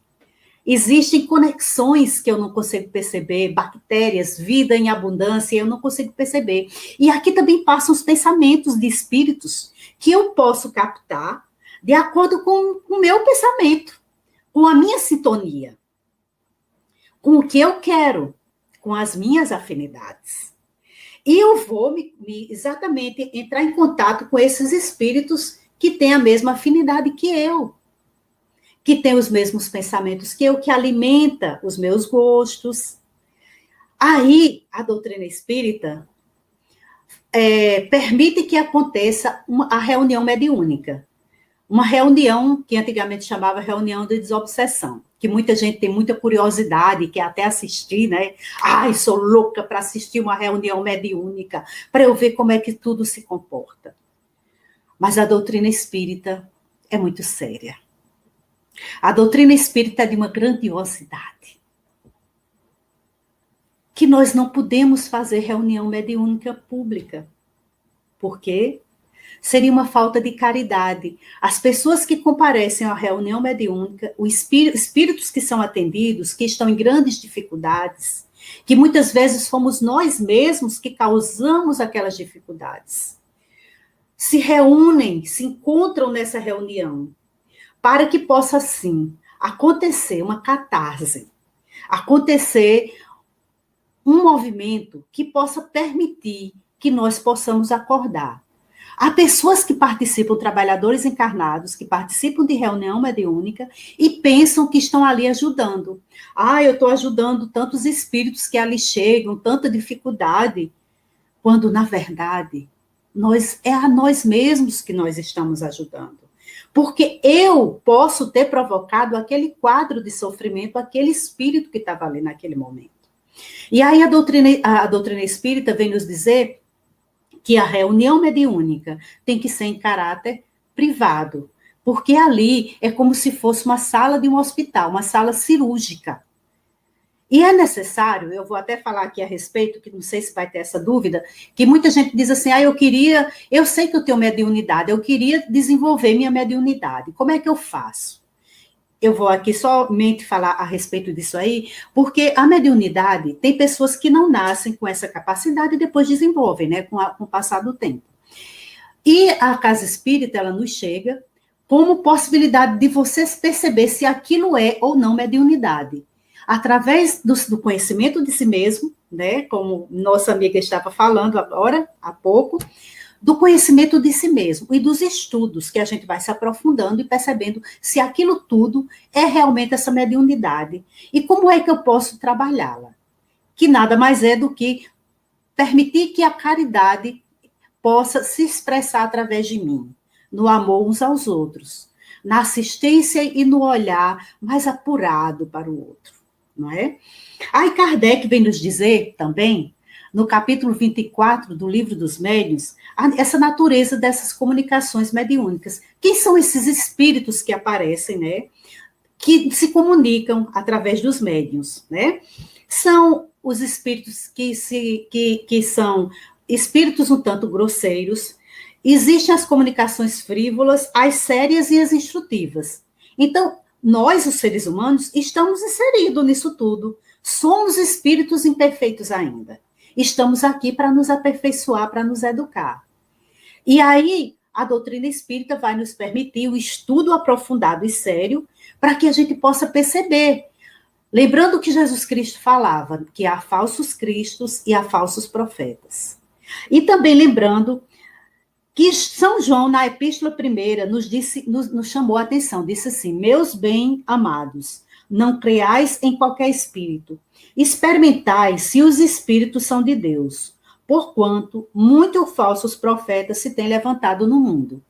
existem conexões que eu não consigo perceber, bactérias, vida em abundância, eu não consigo perceber. E aqui também passam os pensamentos de espíritos que eu posso captar de acordo com o meu pensamento, com a minha sintonia, com o que eu quero, com as minhas afinidades. E eu vou exatamente entrar em contato com esses espíritos que têm a mesma afinidade que eu, que têm os mesmos pensamentos que eu, que alimenta os meus gostos. Aí, a doutrina espírita permite que aconteça a reunião mediúnica. Uma reunião que antigamente chamava reunião de desobsessão, que muita gente tem muita curiosidade, quer até assistir, né? Ai, sou louca para assistir uma reunião mediúnica, para eu ver como é que tudo se comporta. Mas a doutrina espírita é muito séria. A doutrina espírita é de uma grandiosidade. Que nós não podemos fazer reunião mediúnica pública. Por quê? Seria uma falta de caridade. As pessoas que comparecem à reunião mediúnica, os espíritos que são atendidos, que estão em grandes dificuldades, que muitas vezes fomos nós mesmos que causamos aquelas dificuldades, se reúnem, se encontram nessa reunião, para que possa, sim, acontecer uma catarse, acontecer um movimento que possa permitir que nós possamos acordar. Há pessoas que participam, trabalhadores encarnados, que participam de reunião mediúnica e pensam que estão ali ajudando. Ah, eu estou ajudando tantos espíritos que ali chegam, tanta dificuldade, quando, na verdade, é a nós mesmos que nós estamos ajudando. porque eu posso ter provocado aquele quadro de sofrimento, aquele espírito que estava ali naquele momento. E aí a doutrina espírita vem nos dizer que a reunião mediúnica tem que ser em caráter privado, porque ali é como se fosse uma sala de um hospital, uma sala cirúrgica. E é necessário, eu vou até falar aqui a respeito, que não sei se vai ter essa dúvida, que muita gente diz assim, eu sei que eu tenho mediunidade, eu queria desenvolver minha mediunidade, como é que eu faço? Eu vou aqui somente falar a respeito disso aí, porque a mediunidade, tem pessoas que não nascem com essa capacidade e depois desenvolvem, né, com o passar do tempo. E a casa espírita, ela nos chega como possibilidade de você perceber se aquilo é ou não mediunidade. Através do conhecimento de si mesmo, né, como nossa amiga estava falando agora, há pouco, do conhecimento de si mesmo e dos estudos que a gente vai se aprofundando e percebendo se aquilo tudo é realmente essa mediunidade. E como é que eu posso trabalhá-la? Que nada mais é do que permitir que a caridade possa se expressar através de mim, no amor uns aos outros, na assistência e no olhar mais apurado para o outro, não é? Aí Kardec vem nos dizer também, no capítulo 24 do Livro dos Médiuns, essa natureza dessas comunicações mediúnicas. Quem são esses espíritos que aparecem, né? Que se comunicam através dos médiuns, né? São os espíritos que são espíritos um tanto grosseiros. Existem as comunicações frívolas, as sérias e as instrutivas. Então, nós, os seres humanos, estamos inseridos nisso tudo. Somos espíritos imperfeitos ainda. Estamos aqui para nos aperfeiçoar, para nos educar. E aí, a doutrina espírita vai nos permitir o estudo aprofundado e sério para que a gente possa perceber. Lembrando que Jesus Cristo falava que há falsos cristos e há falsos profetas. E também lembrando que São João, na Epístola 1, nos chamou a atenção, disse assim, meus bem-amados, não creais em qualquer espírito, experimentai se os espíritos são de Deus, porquanto muitos falsos profetas se têm levantado no mundo.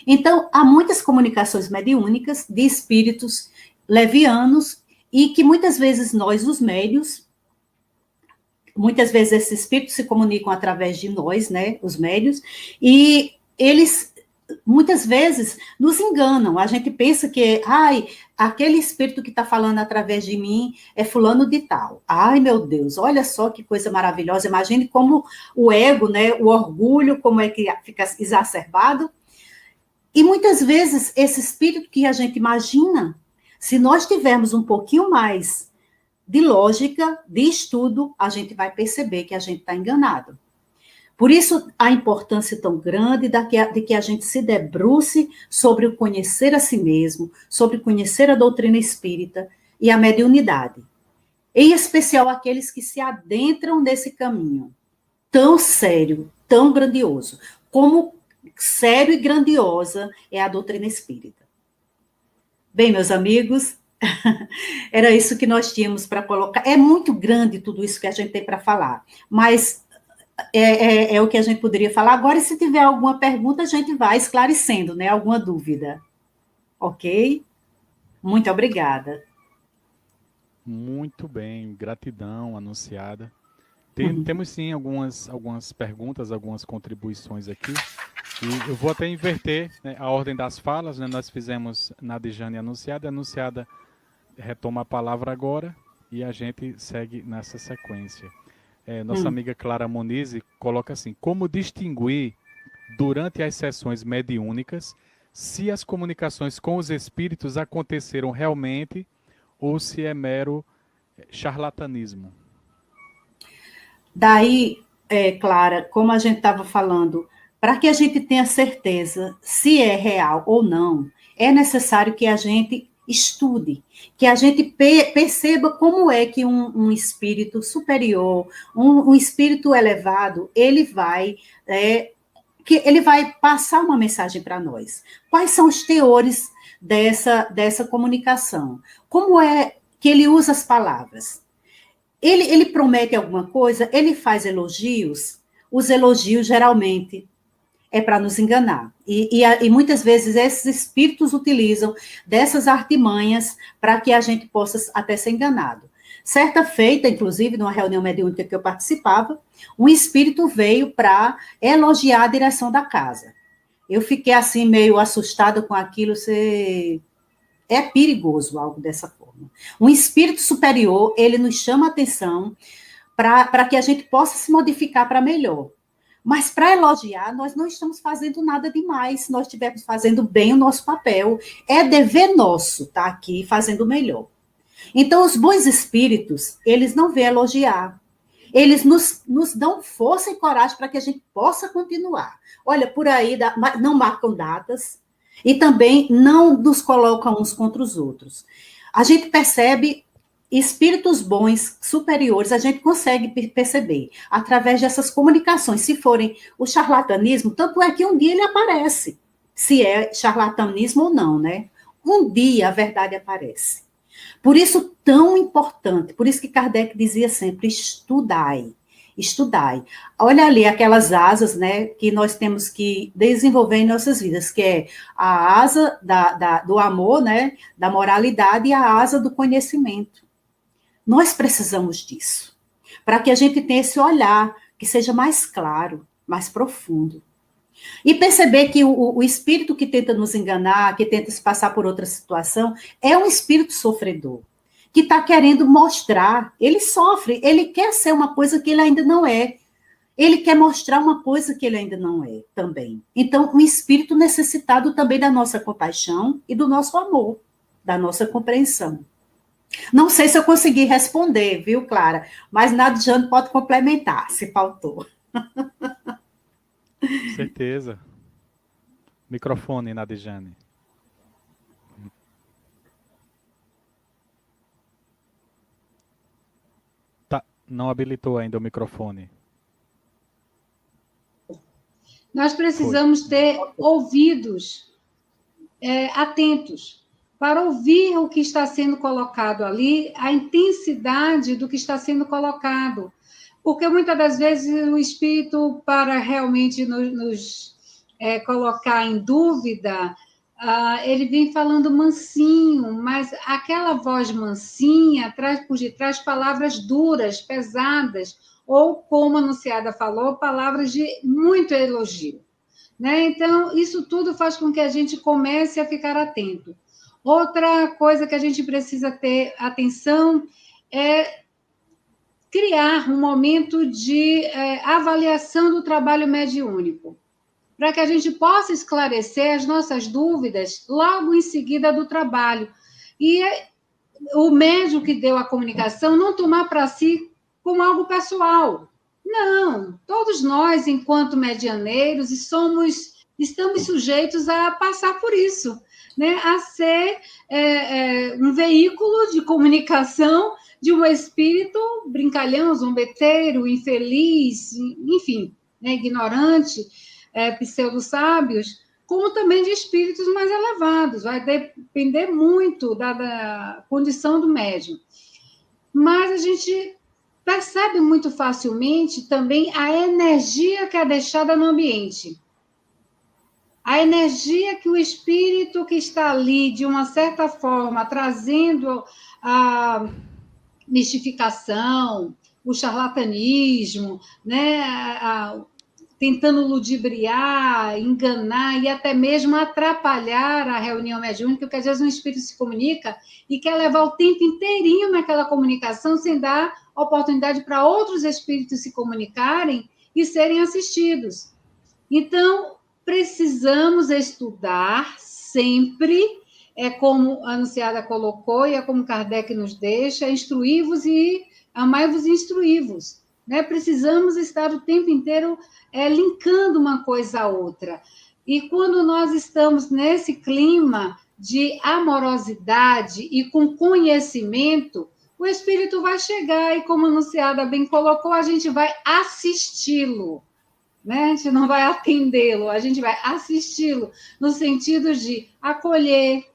Então, há muitas comunicações mediúnicas de espíritos levianos e que muitas vezes nós, os médios, muitas vezes esses espíritos se comunicam através de nós, né, os médios, e eles muitas vezes nos enganam. A gente pensa que, aquele espírito que está falando através de mim é fulano de tal. Ai, meu Deus, olha só que coisa maravilhosa. Imagine como o ego, né, o orgulho, como é que fica exacerbado. E muitas vezes esse espírito que a gente imagina, se nós tivermos um pouquinho mais de lógica, de estudo, a gente vai perceber que a gente está enganado. Por isso, a importância tão grande de que a gente se debruce sobre o conhecer a si mesmo, sobre conhecer a doutrina espírita e a mediunidade. Em especial aqueles que se adentram nesse caminho tão sério, tão grandioso. Como sério e grandiosa é a doutrina espírita. Bem, meus amigos, era isso que nós tínhamos para colocar. É muito grande tudo isso que a gente tem para falar, mas é o que a gente poderia falar. Agora, e se tiver alguma pergunta, a gente vai esclarecendo, né? Alguma dúvida. Ok? Muito obrigada. Muito bem, gratidão anunciada. Temos sim algumas perguntas, algumas contribuições aqui. E eu vou até inverter, né, a ordem das falas, né? Nós fizemos Nadejane anunciada, a anunciada retoma a palavra agora e a gente segue nessa sequência. Nossa amiga Clara Moniz coloca assim, como distinguir durante as sessões mediúnicas se as comunicações com os espíritos aconteceram realmente ou se é mero charlatanismo? Daí, Clara, como a gente estava falando, para que a gente tenha certeza se é real ou não, é necessário que a gente estude, que a gente perceba como é que um espírito superior, um espírito elevado, ele vai passar uma mensagem para nós. Quais são os teores dessa comunicação? Como é que ele usa as palavras? Ele promete alguma coisa, ele faz elogios, os elogios geralmente é para nos enganar. E muitas vezes esses espíritos utilizam dessas artimanhas para que a gente possa até ser enganado. Certa feita, inclusive, numa reunião mediúnica que eu participava, um espírito veio para elogiar a direção da casa. Eu fiquei assim meio assustada com aquilo, é perigoso algo dessa forma. Um espírito superior, ele nos chama a atenção para que a gente possa se modificar para melhor. Mas para elogiar, nós não estamos fazendo nada demais, se nós estivermos fazendo bem o nosso papel. É dever nosso estar aqui fazendo o melhor. Então, os bons espíritos, eles não vêm elogiar. Eles nos dão força e coragem para que a gente possa continuar. Olha, por aí não marcam datas e também não nos colocam uns contra os outros. A gente percebe espíritos bons, superiores, a gente consegue perceber através dessas comunicações. Se forem o charlatanismo, tanto é que um dia ele aparece, se é charlatanismo ou não, né? Um dia a verdade aparece. Por isso, tão importante, por isso que Kardec dizia sempre, estudai, estudai. Olha ali aquelas asas, né, que nós temos que desenvolver em nossas vidas, que é a asa do amor, né, da moralidade e a asa do conhecimento. Nós precisamos disso, para que a gente tenha esse olhar que seja mais claro, mais profundo. E perceber que o espírito que tenta nos enganar, que tenta se passar por outra situação, é um espírito sofredor, que está querendo mostrar, ele sofre, ele quer ser uma coisa que ele ainda não é. Ele quer mostrar uma coisa que ele ainda não é também. Então, um espírito necessitado também da nossa compaixão e do nosso amor, da nossa compreensão. Não sei se eu consegui responder, viu, Clara? Mas Nadjane pode complementar, se faltou. Certeza. Microfone, Nadjane. Tá, não habilitou ainda o microfone. Nós precisamos ter ouvidos atentos para ouvir o que está sendo colocado ali, a intensidade do que está sendo colocado. Porque muitas das vezes o espírito, para realmente nos colocar em dúvida, ele vem falando mansinho, mas aquela voz mansinha traz por detrás palavras duras, pesadas, ou, como a anunciada falou, palavras de muito elogio. Né? Então, isso tudo faz com que a gente comece a ficar atento. Outra coisa que a gente precisa ter atenção é criar um momento de avaliação do trabalho mediúnico, para que a gente possa esclarecer as nossas dúvidas logo em seguida do trabalho. E o médium que deu a comunicação não tomar para si como algo pessoal. Não, todos nós, enquanto medianeiros, estamos sujeitos a passar por isso, né? A ser um veículo de comunicação de um espírito brincalhão, zombeteiro, infeliz, enfim, né? Ignorante, pseudo-sábios, como também de espíritos mais elevados. Vai depender muito da condição do médium. Mas a gente percebe muito facilmente também a energia que é deixada no ambiente. A energia que o espírito que está ali, de uma certa forma, trazendo a mistificação, o charlatanismo, né, tentando ludibriar, enganar e até mesmo atrapalhar a reunião mediúnica, porque às vezes um espírito se comunica e quer levar o tempo inteirinho naquela comunicação sem dar oportunidade para outros espíritos se comunicarem e serem assistidos. Então, precisamos estudar sempre, como a anunciada colocou e é como Kardec nos deixa, instruí-vos e amai-vos e instruí-vos. Né? Precisamos estar o tempo inteiro linkando uma coisa a outra. E quando nós estamos nesse clima de amorosidade e com conhecimento, o espírito vai chegar e, como a anunciada bem colocou, a gente vai assisti-lo. Né? A gente não vai atendê-lo, a gente vai assisti-lo, no sentido de acolher,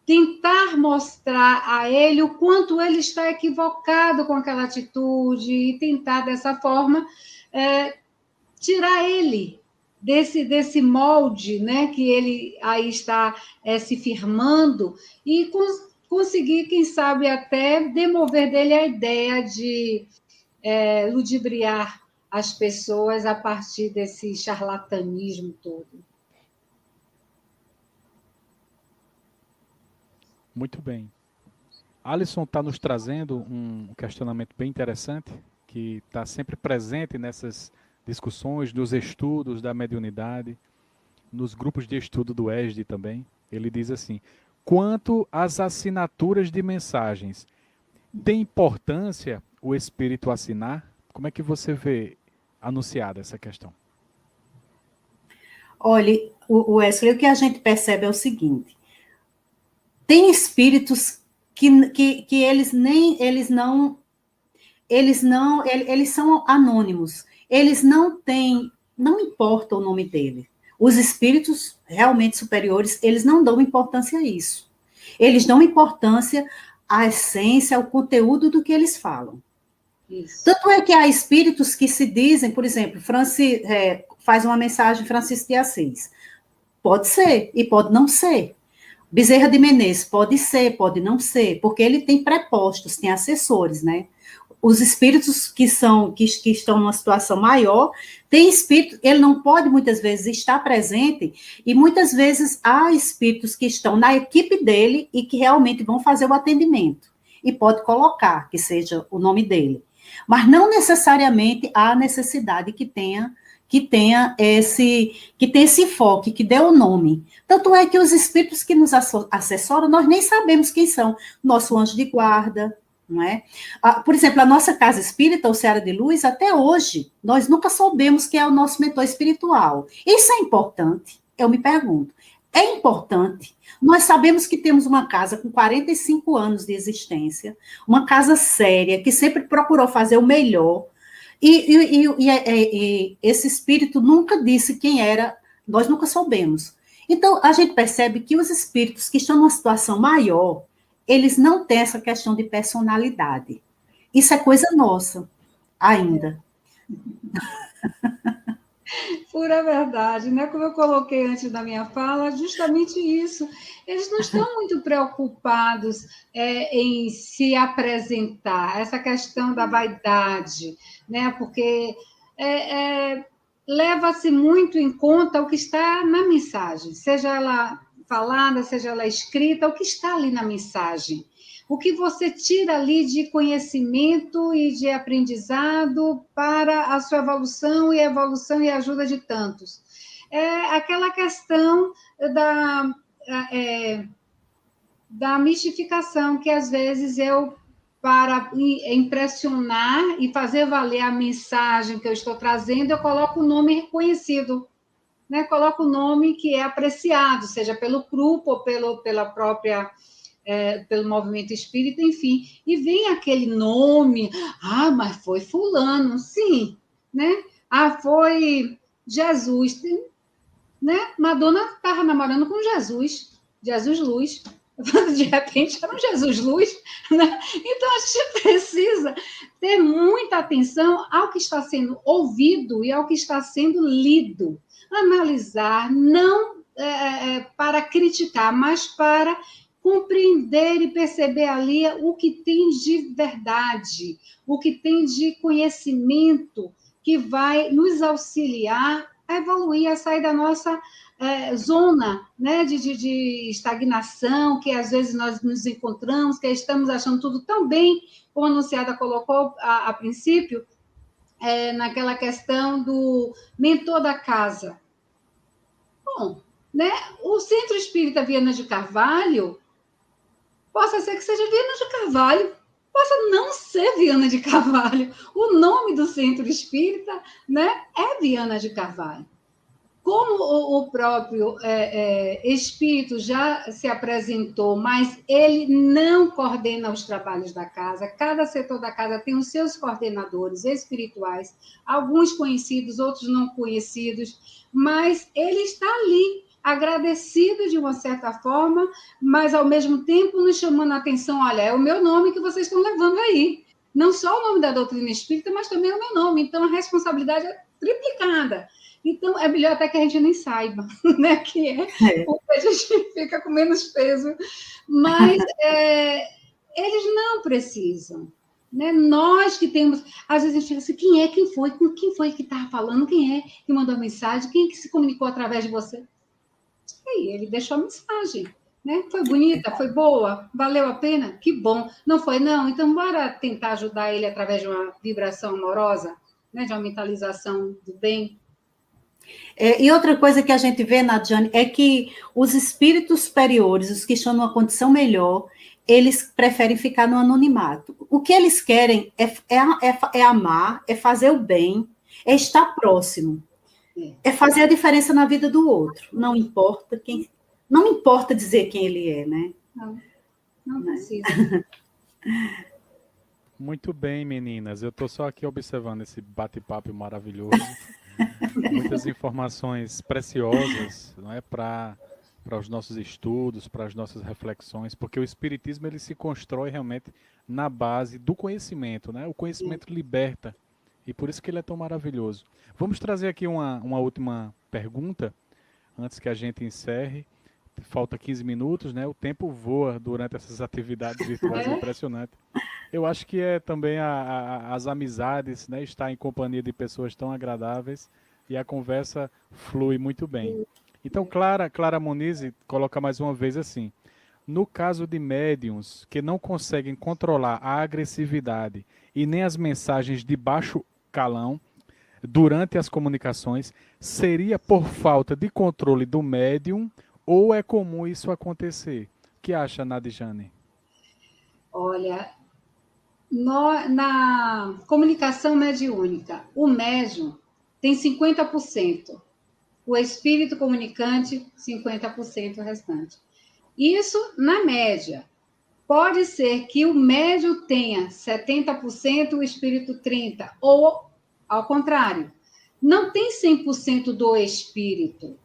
tentar mostrar a ele o quanto ele está equivocado com aquela atitude e tentar, dessa forma, tirar ele desse molde, né, que ele aí está se firmando, e conseguir, quem sabe, até demover dele a ideia de ludibriar as pessoas a partir desse charlatanismo todo. Muito bem. Alisson está nos trazendo um questionamento bem interessante, que está sempre presente nessas discussões, nos estudos da mediunidade, nos grupos de estudo do ESD também. Ele diz assim: quanto às assinaturas de mensagens, tem importância o espírito assinar? Como é que você vê anunciada essa questão? Olha, o Wesley, o que a gente percebe é o seguinte: tem espíritos que eles são anônimos, eles não têm, não importa o nome dele. Os espíritos realmente superiores, eles não dão importância a isso. Eles dão importância à essência, ao conteúdo do que eles falam. Isso. Tanto é que há espíritos que se dizem, por exemplo, faz uma mensagem Francisco de Assis. Pode ser e pode não ser. Bezerra de Menezes pode ser, pode não ser, porque ele tem prepostos, tem assessores, né? Os espíritos que estão numa situação maior, tem espírito, ele não pode muitas vezes estar presente, e muitas vezes há espíritos que estão na equipe dele e que realmente vão fazer o atendimento, e pode colocar que seja o nome dele. Mas não necessariamente há necessidade que tenha esse enfoque, que dê o nome. Tanto é que os espíritos que nos assessoram, nós nem sabemos quem são. Nosso anjo de guarda, não é? Por exemplo, a nossa casa espírita, o Seara de Luz, até hoje, nós nunca soubemos quem é o nosso mentor espiritual. Isso é importante? Eu me pergunto. É importante. Nós sabemos que temos uma casa com 45 anos de existência, uma casa séria, que sempre procurou fazer o melhor, e esse espírito nunca disse quem era, nós nunca soubemos. Então, a gente percebe que os espíritos que estão numa situação maior, eles não têm essa questão de personalidade. Isso é coisa nossa, ainda. Pura verdade, né? Como eu coloquei antes da minha fala, justamente isso. Eles não estão muito preocupados em se apresentar, essa questão da vaidade, né? Porque leva-se muito em conta o que está na mensagem, seja ela falada, seja ela escrita, o que está ali na mensagem. O que você tira ali de conhecimento e de aprendizado para a sua evolução e ajuda de tantos. É aquela questão da mistificação, que às vezes para impressionar e fazer valer a mensagem que eu estou trazendo, eu coloco o nome reconhecido, né? Coloco o nome que é apreciado, seja pelo grupo ou pela própria... pelo movimento espírita, enfim, e vem aquele nome, mas foi fulano, sim, né? Foi Jesus, né? Madonna estava namorando com Jesus Luz, de repente era um Jesus Luz, né? Então a gente precisa ter muita atenção ao que está sendo ouvido e ao que está sendo lido, analisar, não para criticar, mas para compreender e perceber ali o que tem de verdade, o que tem de conhecimento que vai nos auxiliar a evoluir, a sair da nossa zona, né, de estagnação, que às vezes nós nos encontramos, que estamos achando tudo tão bem, como a anunciada colocou a princípio, naquela questão do mentor da casa. Bom, né, o Centro Espírita Viana de Carvalho, possa ser que seja Viana de Carvalho, possa não ser Viana de Carvalho. O nome do Centro Espírita, né, é Viana de Carvalho. Como o próprio Espírito já se apresentou, mas ele não coordena os trabalhos da casa, cada setor da casa tem os seus coordenadores espirituais, alguns conhecidos, outros não conhecidos, mas ele está ali, agradecido de uma certa forma, mas ao mesmo tempo nos chamando a atenção, olha, é o meu nome que vocês estão levando aí. Não só o nome da doutrina espírita, mas também o meu nome. Então, a responsabilidade é triplicada. Então, é melhor até que a gente nem saiba, né, que é, porque a gente fica com menos peso. Mas eles não precisam. Né? Nós que temos... Às vezes a gente fica assim, quem foi que estava falando? Quem é que mandou a mensagem? Quem é que se comunicou através de você? E ele deixou a mensagem. Né? Foi bonita? Foi boa? Valeu a pena? Que bom. Não foi, não? Então, bora tentar ajudar ele através de uma vibração amorosa, né? De uma mentalização do bem. E outra coisa que a gente vê, Nadiane, é que os espíritos superiores, os que estão numa condição melhor, eles preferem ficar no anonimato. O que eles querem é amar, é fazer o bem, é estar próximo, é fazer a diferença na vida do outro. Não importa dizer quem ele é, né? Não precisa. Muito bem, meninas. Eu estou só aqui observando esse bate-papo maravilhoso. Muitas informações preciosas, não é, para os nossos estudos, para as nossas reflexões, porque o espiritismo ele se constrói realmente na base do conhecimento, né? O conhecimento liberta e por isso que ele é tão maravilhoso. Vamos trazer aqui uma última pergunta antes que a gente encerre. Falta 15 minutos, né? O tempo voa durante essas atividades virtuais, é impressionante. Eu acho que é também as amizades, né? Estar em companhia de pessoas tão agradáveis e a conversa flui muito bem. Então, Clara Moniz coloca mais uma vez assim: no caso de médiums que não conseguem controlar a agressividade e nem as mensagens de baixo calão durante as comunicações, seria por falta de controle do médium ou é comum isso acontecer? O que acha, Nadijane? Olha, na comunicação mediúnica, o médium tem 50%, o espírito comunicante, 50% restante. Isso na média. Pode ser que o médium tenha 70%, o espírito 30%, ou ao contrário. Não tem 100% do espírito.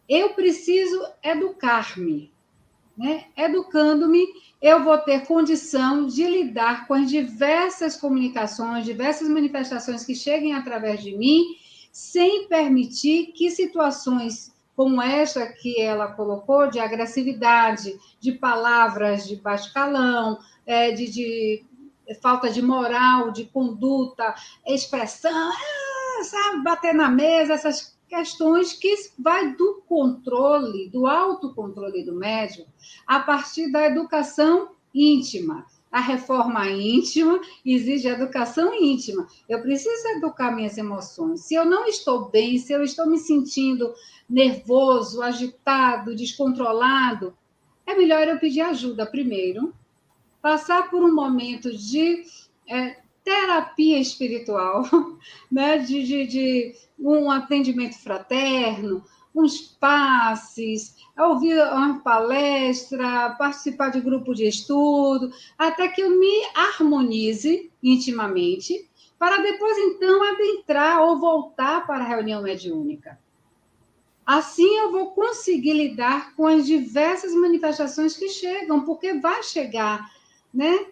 Eu preciso educar-me. Né? Educando-me, eu vou ter condição de lidar com as diversas comunicações, diversas manifestações que cheguem através de mim, sem permitir que situações como esta que ela colocou, de agressividade, de palavras de baixo calão, de falta de moral, de conduta, expressão, sabe, bater na mesa, essas questões que vai do controle, do autocontrole do médium, a partir da educação íntima. A reforma íntima exige educação íntima. Eu preciso educar minhas emoções. Se eu não estou bem, se eu estou me sentindo nervoso, agitado, descontrolado, é melhor eu pedir ajuda primeiro, passar por um momento de terapia espiritual, né? de um atendimento fraterno, uns passes, ouvir uma palestra, participar de grupo de estudo, até que eu me harmonize intimamente, para depois, então, adentrar ou voltar para a reunião mediúnica. Assim eu vou conseguir lidar com as diversas manifestações que chegam, porque vai chegar, né?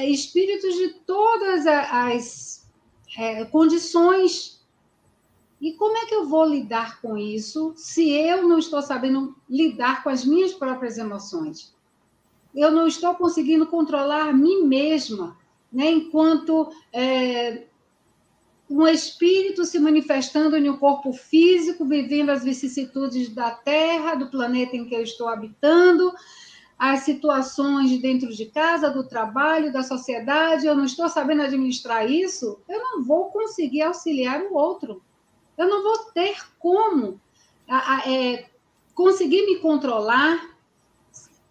Espíritos de todas as condições. E como é que eu vou lidar com isso se eu não estou sabendo lidar com as minhas próprias emoções? Eu não estou conseguindo controlar a mim mesma, né? Enquanto um espírito se manifestando em um corpo físico, vivendo as vicissitudes da Terra, do planeta em que eu estou habitando, as situações de dentro de casa, do trabalho, da sociedade, eu não estou sabendo administrar isso, eu não vou conseguir auxiliar o outro. Eu não vou ter como conseguir me controlar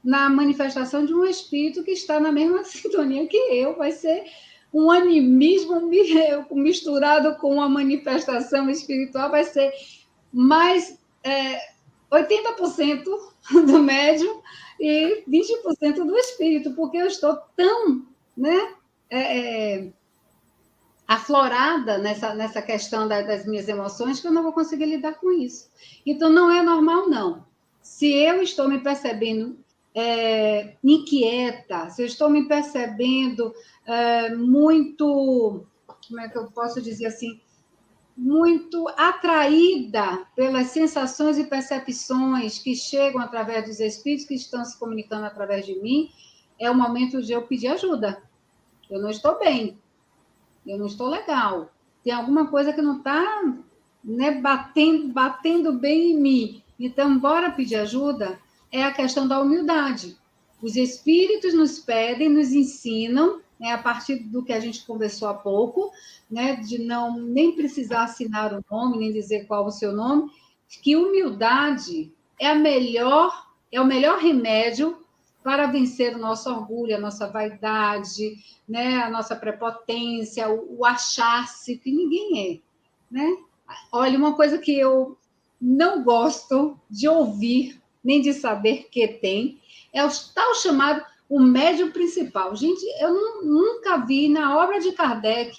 na manifestação de um espírito que está na mesma sintonia que eu. Vai ser um animismo misturado com uma manifestação espiritual, vai ser mais 80% do médium e 20% do espírito, porque eu estou tão, né, aflorada nessa questão das minhas emoções que eu não vou conseguir lidar com isso. Então, não é normal, não. Se eu estou me percebendo inquieta, se eu estou me percebendo muito, como é que eu posso dizer assim, muito atraída pelas sensações e percepções que chegam através dos espíritos que estão se comunicando através de mim, é o momento de eu pedir ajuda. Eu não estou bem, eu não estou legal. Tem alguma coisa que não está, né, batendo bem em mim. Então, bora pedir ajuda? É a questão da humildade. Os espíritos nos pedem, nos ensinam, né, a partir do que a gente conversou há pouco, né, de não nem precisar assinar o nome, nem dizer qual o seu nome, que humildade é o melhor remédio para vencer o nosso orgulho, a nossa vaidade, né, a nossa prepotência, o achar-se que ninguém é, né? Olha, uma coisa que eu não gosto de ouvir, nem de saber que tem, é o tal chamado o médium principal. Gente, eu nunca vi na obra de Kardec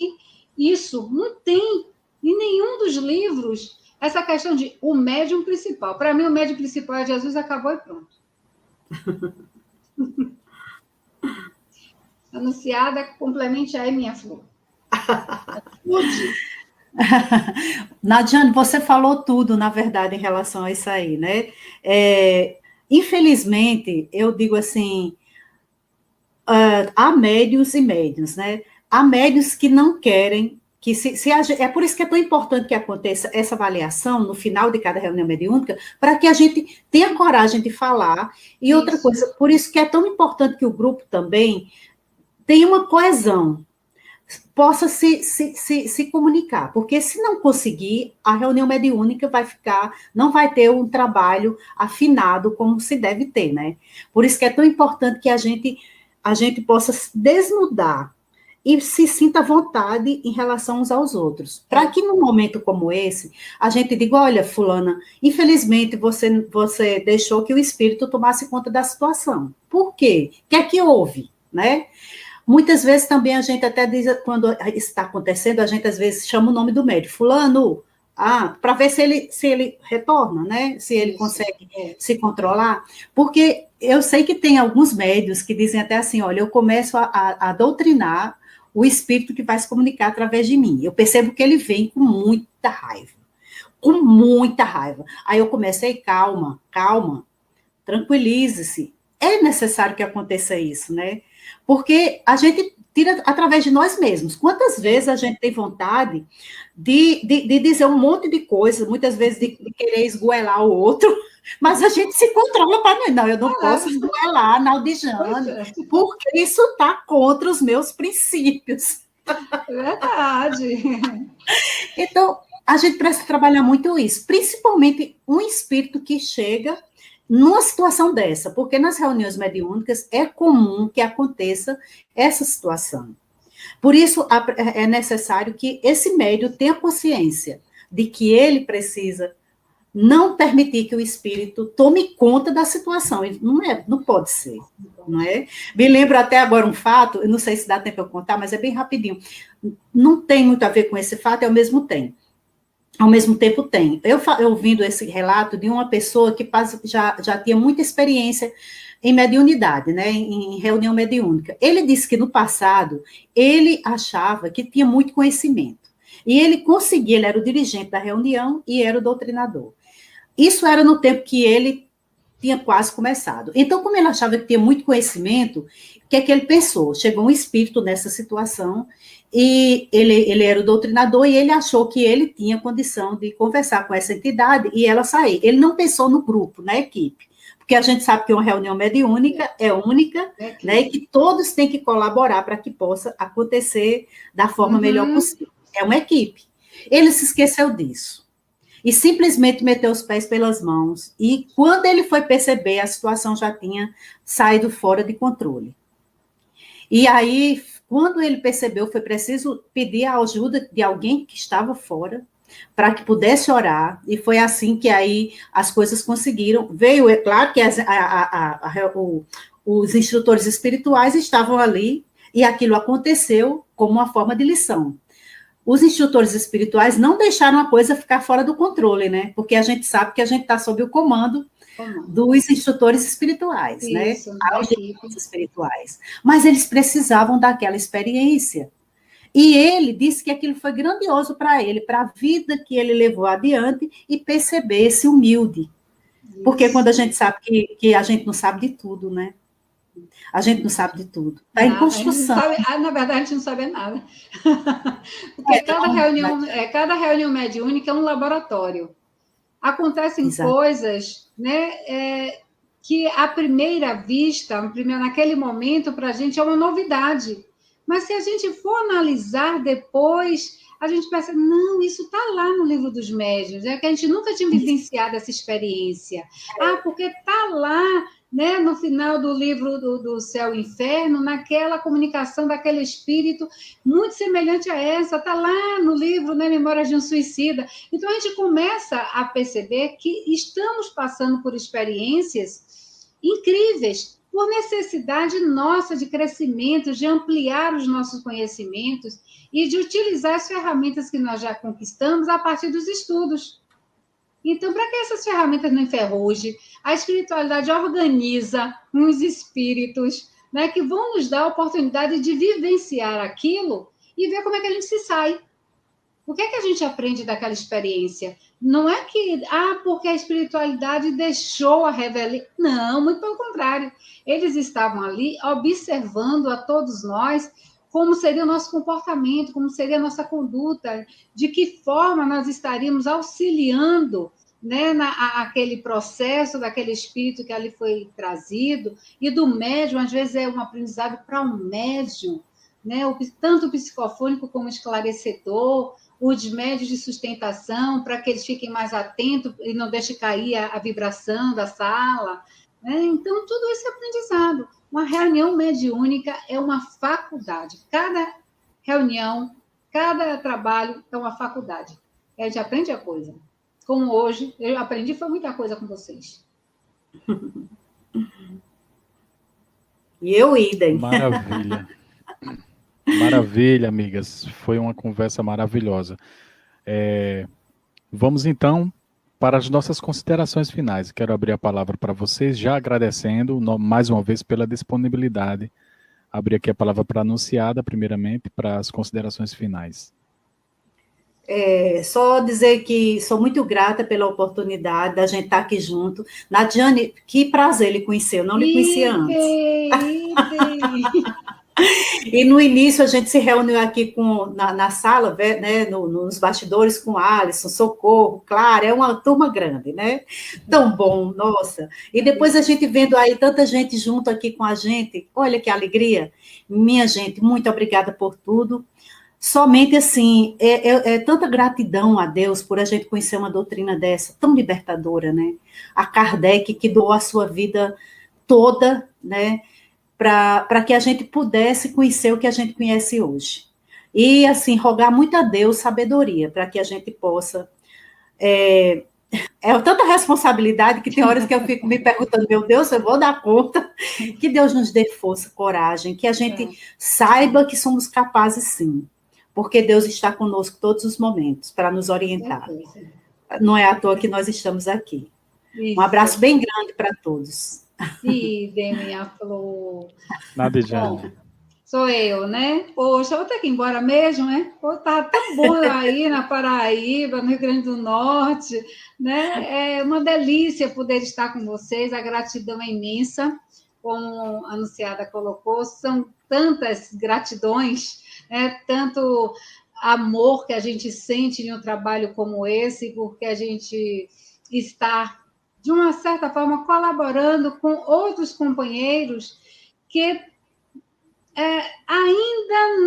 isso, não tem em nenhum dos livros essa questão de o médium principal. Para mim, o médium principal é Jesus, acabou e pronto. Anunciada, complemente aí, minha flor. Nadiane, você falou tudo, na verdade, em relação a isso aí, né? Infelizmente, eu digo assim, há médiuns e médiuns, né? Há médiuns que não querem, é por isso que é tão importante que aconteça essa avaliação no final de cada reunião mediúnica, para que a gente tenha coragem de falar. E outra coisa, por isso que é tão importante que o grupo também tenha uma coesão, possa se comunicar, porque se não conseguir, a reunião mediúnica não vai ter um trabalho afinado como se deve ter, né? Por isso que é tão importante que a gente possa se desnudar e se sinta à vontade em relação uns aos outros, para que num momento como esse, a gente diga, olha, fulana, infelizmente você deixou que o espírito tomasse conta da situação. Por quê? O que é que houve, né? Muitas vezes também a gente até diz, quando está acontecendo, a gente às vezes chama o nome do médico, fulano, para ver se ele retorna, né? Se ele consegue se controlar. Porque eu sei que tem alguns médios que dizem até assim, olha, eu começo a doutrinar o espírito que vai se comunicar através de mim. Eu percebo que ele vem com muita raiva. Com muita raiva. Aí eu começo, calma, tranquilize-se. É necessário que aconteça isso, né? Porque a gente tira através de nós mesmos. Quantas vezes a gente tem vontade de dizer um monte de coisa, muitas vezes de querer esgoelar o outro, mas a gente se controla para não, eu não posso esgoelar a Naldijane, porque isso está contra os meus princípios. Verdade. Então, a gente precisa trabalhar muito isso, principalmente um espírito que chega numa situação dessa, porque nas reuniões mediúnicas é comum que aconteça essa situação. Por isso, é necessário que esse médium tenha consciência de que ele precisa não permitir que o espírito tome conta da situação. Não pode ser, não é? Me lembro até agora um fato, eu não sei se dá tempo eu contar, mas é bem rapidinho. Não tem muito a ver com esse fato, ao mesmo tempo tem. Eu ouvindo esse relato de uma pessoa que já tinha muita experiência em mediunidade, né, em reunião mediúnica. Ele disse que no passado ele achava que tinha muito conhecimento. E ele era o dirigente da reunião e era o doutrinador. Isso era no tempo que ele tinha quase começado. Então, como ele achava que tinha muito conhecimento, o que é que ele pensou? Chegou um espírito nessa situação e ele era o doutrinador e ele achou que ele tinha condição de conversar com essa entidade e ela sair. Ele não pensou no grupo, na equipe, porque a gente sabe que uma reunião mediúnica é única, né, e que todos têm que colaborar para que possa acontecer da forma melhor possível. É uma equipe. Ele se esqueceu disso e simplesmente meteu os pés pelas mãos e quando ele foi perceber, a situação já tinha saído fora de controle. E aí, quando ele percebeu, foi preciso pedir a ajuda de alguém que estava fora, para que pudesse orar, e foi assim que aí as coisas conseguiram. Veio, é claro que os instrutores espirituais estavam ali, e aquilo aconteceu como uma forma de lição. Os instrutores espirituais não deixaram a coisa ficar fora do controle, né? Porque a gente sabe que a gente está sob o comando dos instrutores espirituais, isso, né? Aos espirituais. Mas eles precisavam daquela experiência. E ele disse que aquilo foi grandioso para ele, para a vida que ele levou adiante e perceber-se humilde. Porque quando a gente sabe que a gente não sabe de tudo, né? A gente não sabe de tudo. Está em construção. Na verdade, a gente não sabe nada. Porque cada reunião mediúnica é um laboratório. Acontecem coisas, né, que à primeira vista, naquele momento, para a gente é uma novidade. Mas se a gente for analisar depois, a gente pensa, não, isso está lá no livro dos médiuns, é que a gente nunca tinha vivenciado essa experiência. Porque está lá, né, no final do livro do Céu e Inferno, naquela comunicação daquele espírito muito semelhante a essa, está lá no livro, né, Memórias de um Suicida. Então, a gente começa a perceber que estamos passando por experiências incríveis, por necessidade nossa de crescimento, de ampliar os nossos conhecimentos e de utilizar as ferramentas que nós já conquistamos a partir dos estudos. Então, para que essas ferramentas não enferrujem, a espiritualidade organiza uns espíritos, né, que vão nos dar a oportunidade de vivenciar aquilo e ver como é que a gente se sai. O que é que a gente aprende daquela experiência? Não é que, porque a espiritualidade deixou a revelia. Não, muito pelo contrário. Eles estavam ali observando a todos nós como seria o nosso comportamento, como seria a nossa conduta, de que forma nós estaríamos auxiliando, né, aquele processo daquele espírito que ali foi trazido, e do médium, às vezes é um aprendizado para um médium, né, tanto o psicofônico como o esclarecedor, os médios de sustentação, para que eles fiquem mais atentos e não deixem cair a vibração da sala, né? Então, tudo isso é aprendizado. Uma reunião mediúnica é uma faculdade. Cada reunião, cada trabalho é uma faculdade. A gente aprende a coisa. Como hoje, eu aprendi foi muita coisa com vocês. E eu idem. Maravilha. Maravilha, amigas. Foi uma conversa maravilhosa. Vamos, então, para as nossas considerações finais. Quero abrir a palavra para vocês, já agradecendo mais uma vez pela disponibilidade. Abrir aqui a palavra para a anunciada, primeiramente, para as considerações finais. Só dizer que sou muito grata pela oportunidade da gente estar aqui junto. Nadiane, que prazer lhe conhecer, eu não lhe conhecia antes. E no início a gente se reuniu aqui na sala, né, nos bastidores com Alisson, Socorro, Clara, é uma turma grande, né? Tão bom, nossa. E depois a gente vendo aí tanta gente junto aqui com a gente, olha que alegria. Minha gente, muito obrigada por tudo. Somente assim, tanta gratidão a Deus por a gente conhecer uma doutrina dessa, tão libertadora, né? A Kardec, que doou a sua vida toda, né? Para que a gente pudesse conhecer o que a gente conhece hoje. E, assim, rogar muito a Deus sabedoria, para que a gente possa... É tanta responsabilidade que tem horas que eu fico me perguntando, meu Deus, eu vou dar conta? Que Deus nos dê força, coragem, que a gente saiba que somos capazes, sim. Porque Deus está conosco todos os momentos, para nos orientar. Não é à toa que nós estamos aqui. Isso. Um abraço bem grande para todos. Idem, minha flor. Nadejane. Sou eu, né? Poxa, vou ter que ir embora mesmo, né? Tá tão bom aí na Paraíba, no Rio Grande do Norte, né? É uma delícia poder estar com vocês, a gratidão é imensa, como a anunciada colocou, são tantas gratidões, né? Tanto amor que a gente sente em um trabalho como esse, porque a gente está, de uma certa forma, colaborando com outros companheiros que ainda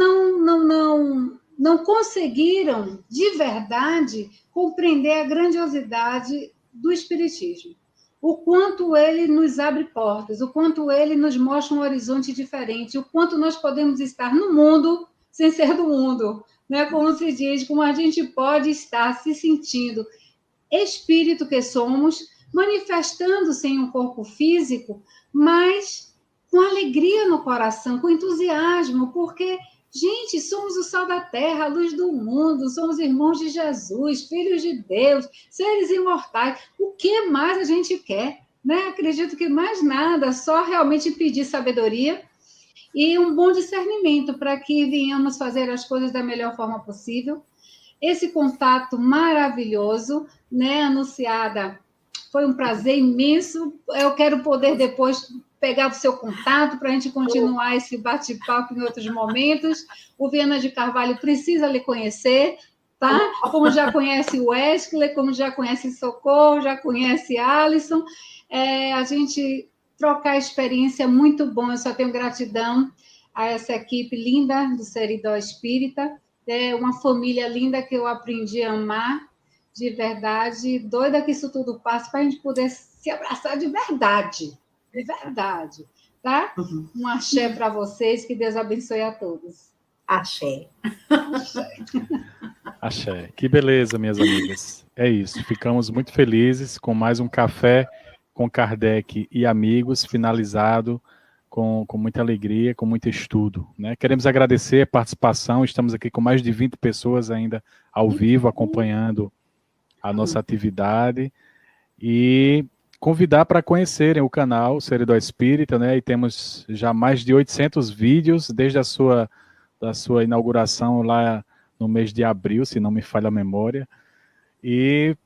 não conseguiram, de verdade, compreender a grandiosidade do Espiritismo. O quanto ele nos abre portas, o quanto ele nos mostra um horizonte diferente, o quanto nós podemos estar no mundo sem ser do mundo, né? Como se diz, como a gente pode estar se sentindo espírito que somos, manifestando-se em um corpo físico, mas com alegria no coração, com entusiasmo, porque, gente, somos o sal da terra, a luz do mundo, somos irmãos de Jesus, filhos de Deus, seres imortais. O que mais a gente quer? Né? Acredito que mais nada, só realmente pedir sabedoria e um bom discernimento para que venhamos fazer as coisas da melhor forma possível. Esse contato maravilhoso, né, Anunciada? Foi um prazer imenso. Eu quero poder depois pegar o seu contato para a gente continuar esse bate-papo em outros momentos. O Viana de Carvalho precisa lhe conhecer, tá? Como já conhece o Wesley, como já conhece Socorro, já conhece Alisson. A gente trocar experiência é muito bom. Eu só tenho gratidão a essa equipe linda do Seridó Espírita. É uma família linda que eu aprendi a amar de verdade, doida que isso tudo passe para a gente poder se abraçar de verdade, tá? Um axé para vocês, que Deus abençoe a todos. Axé. Axé. Que beleza, minhas amigas. É isso, ficamos muito felizes com mais um Café com Kardec e amigos, finalizado com muita alegria, com muito estudo, né? Queremos agradecer a participação, estamos aqui com mais de 20 pessoas ainda ao vivo, acompanhando a nossa atividade, e convidar para conhecerem o canal Seridó Espírita, né? E temos já mais de 800 vídeos desde da sua inauguração lá no mês de abril, se não me falha a memória. E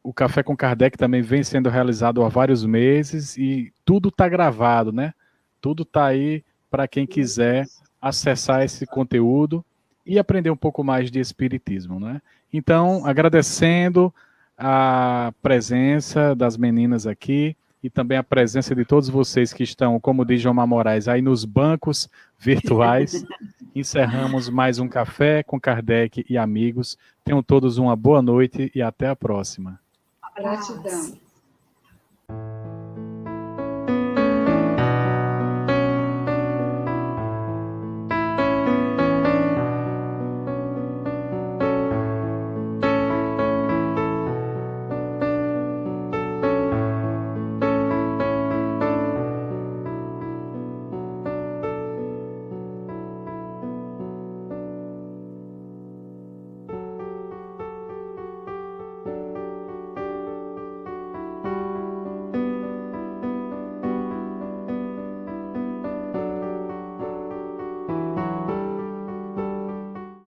o Café com Kardec também vem sendo realizado há vários meses e tudo está gravado, né? Tudo está aí para quem quiser acessar esse conteúdo e aprender um pouco mais de espiritismo, né? Então, agradecendo a presença das meninas aqui e também a presença de todos vocês que estão, como diz João Moraes, aí nos bancos virtuais. Encerramos mais um Café com Kardec e amigos. Tenham todos uma boa noite e até a próxima. Gratidão.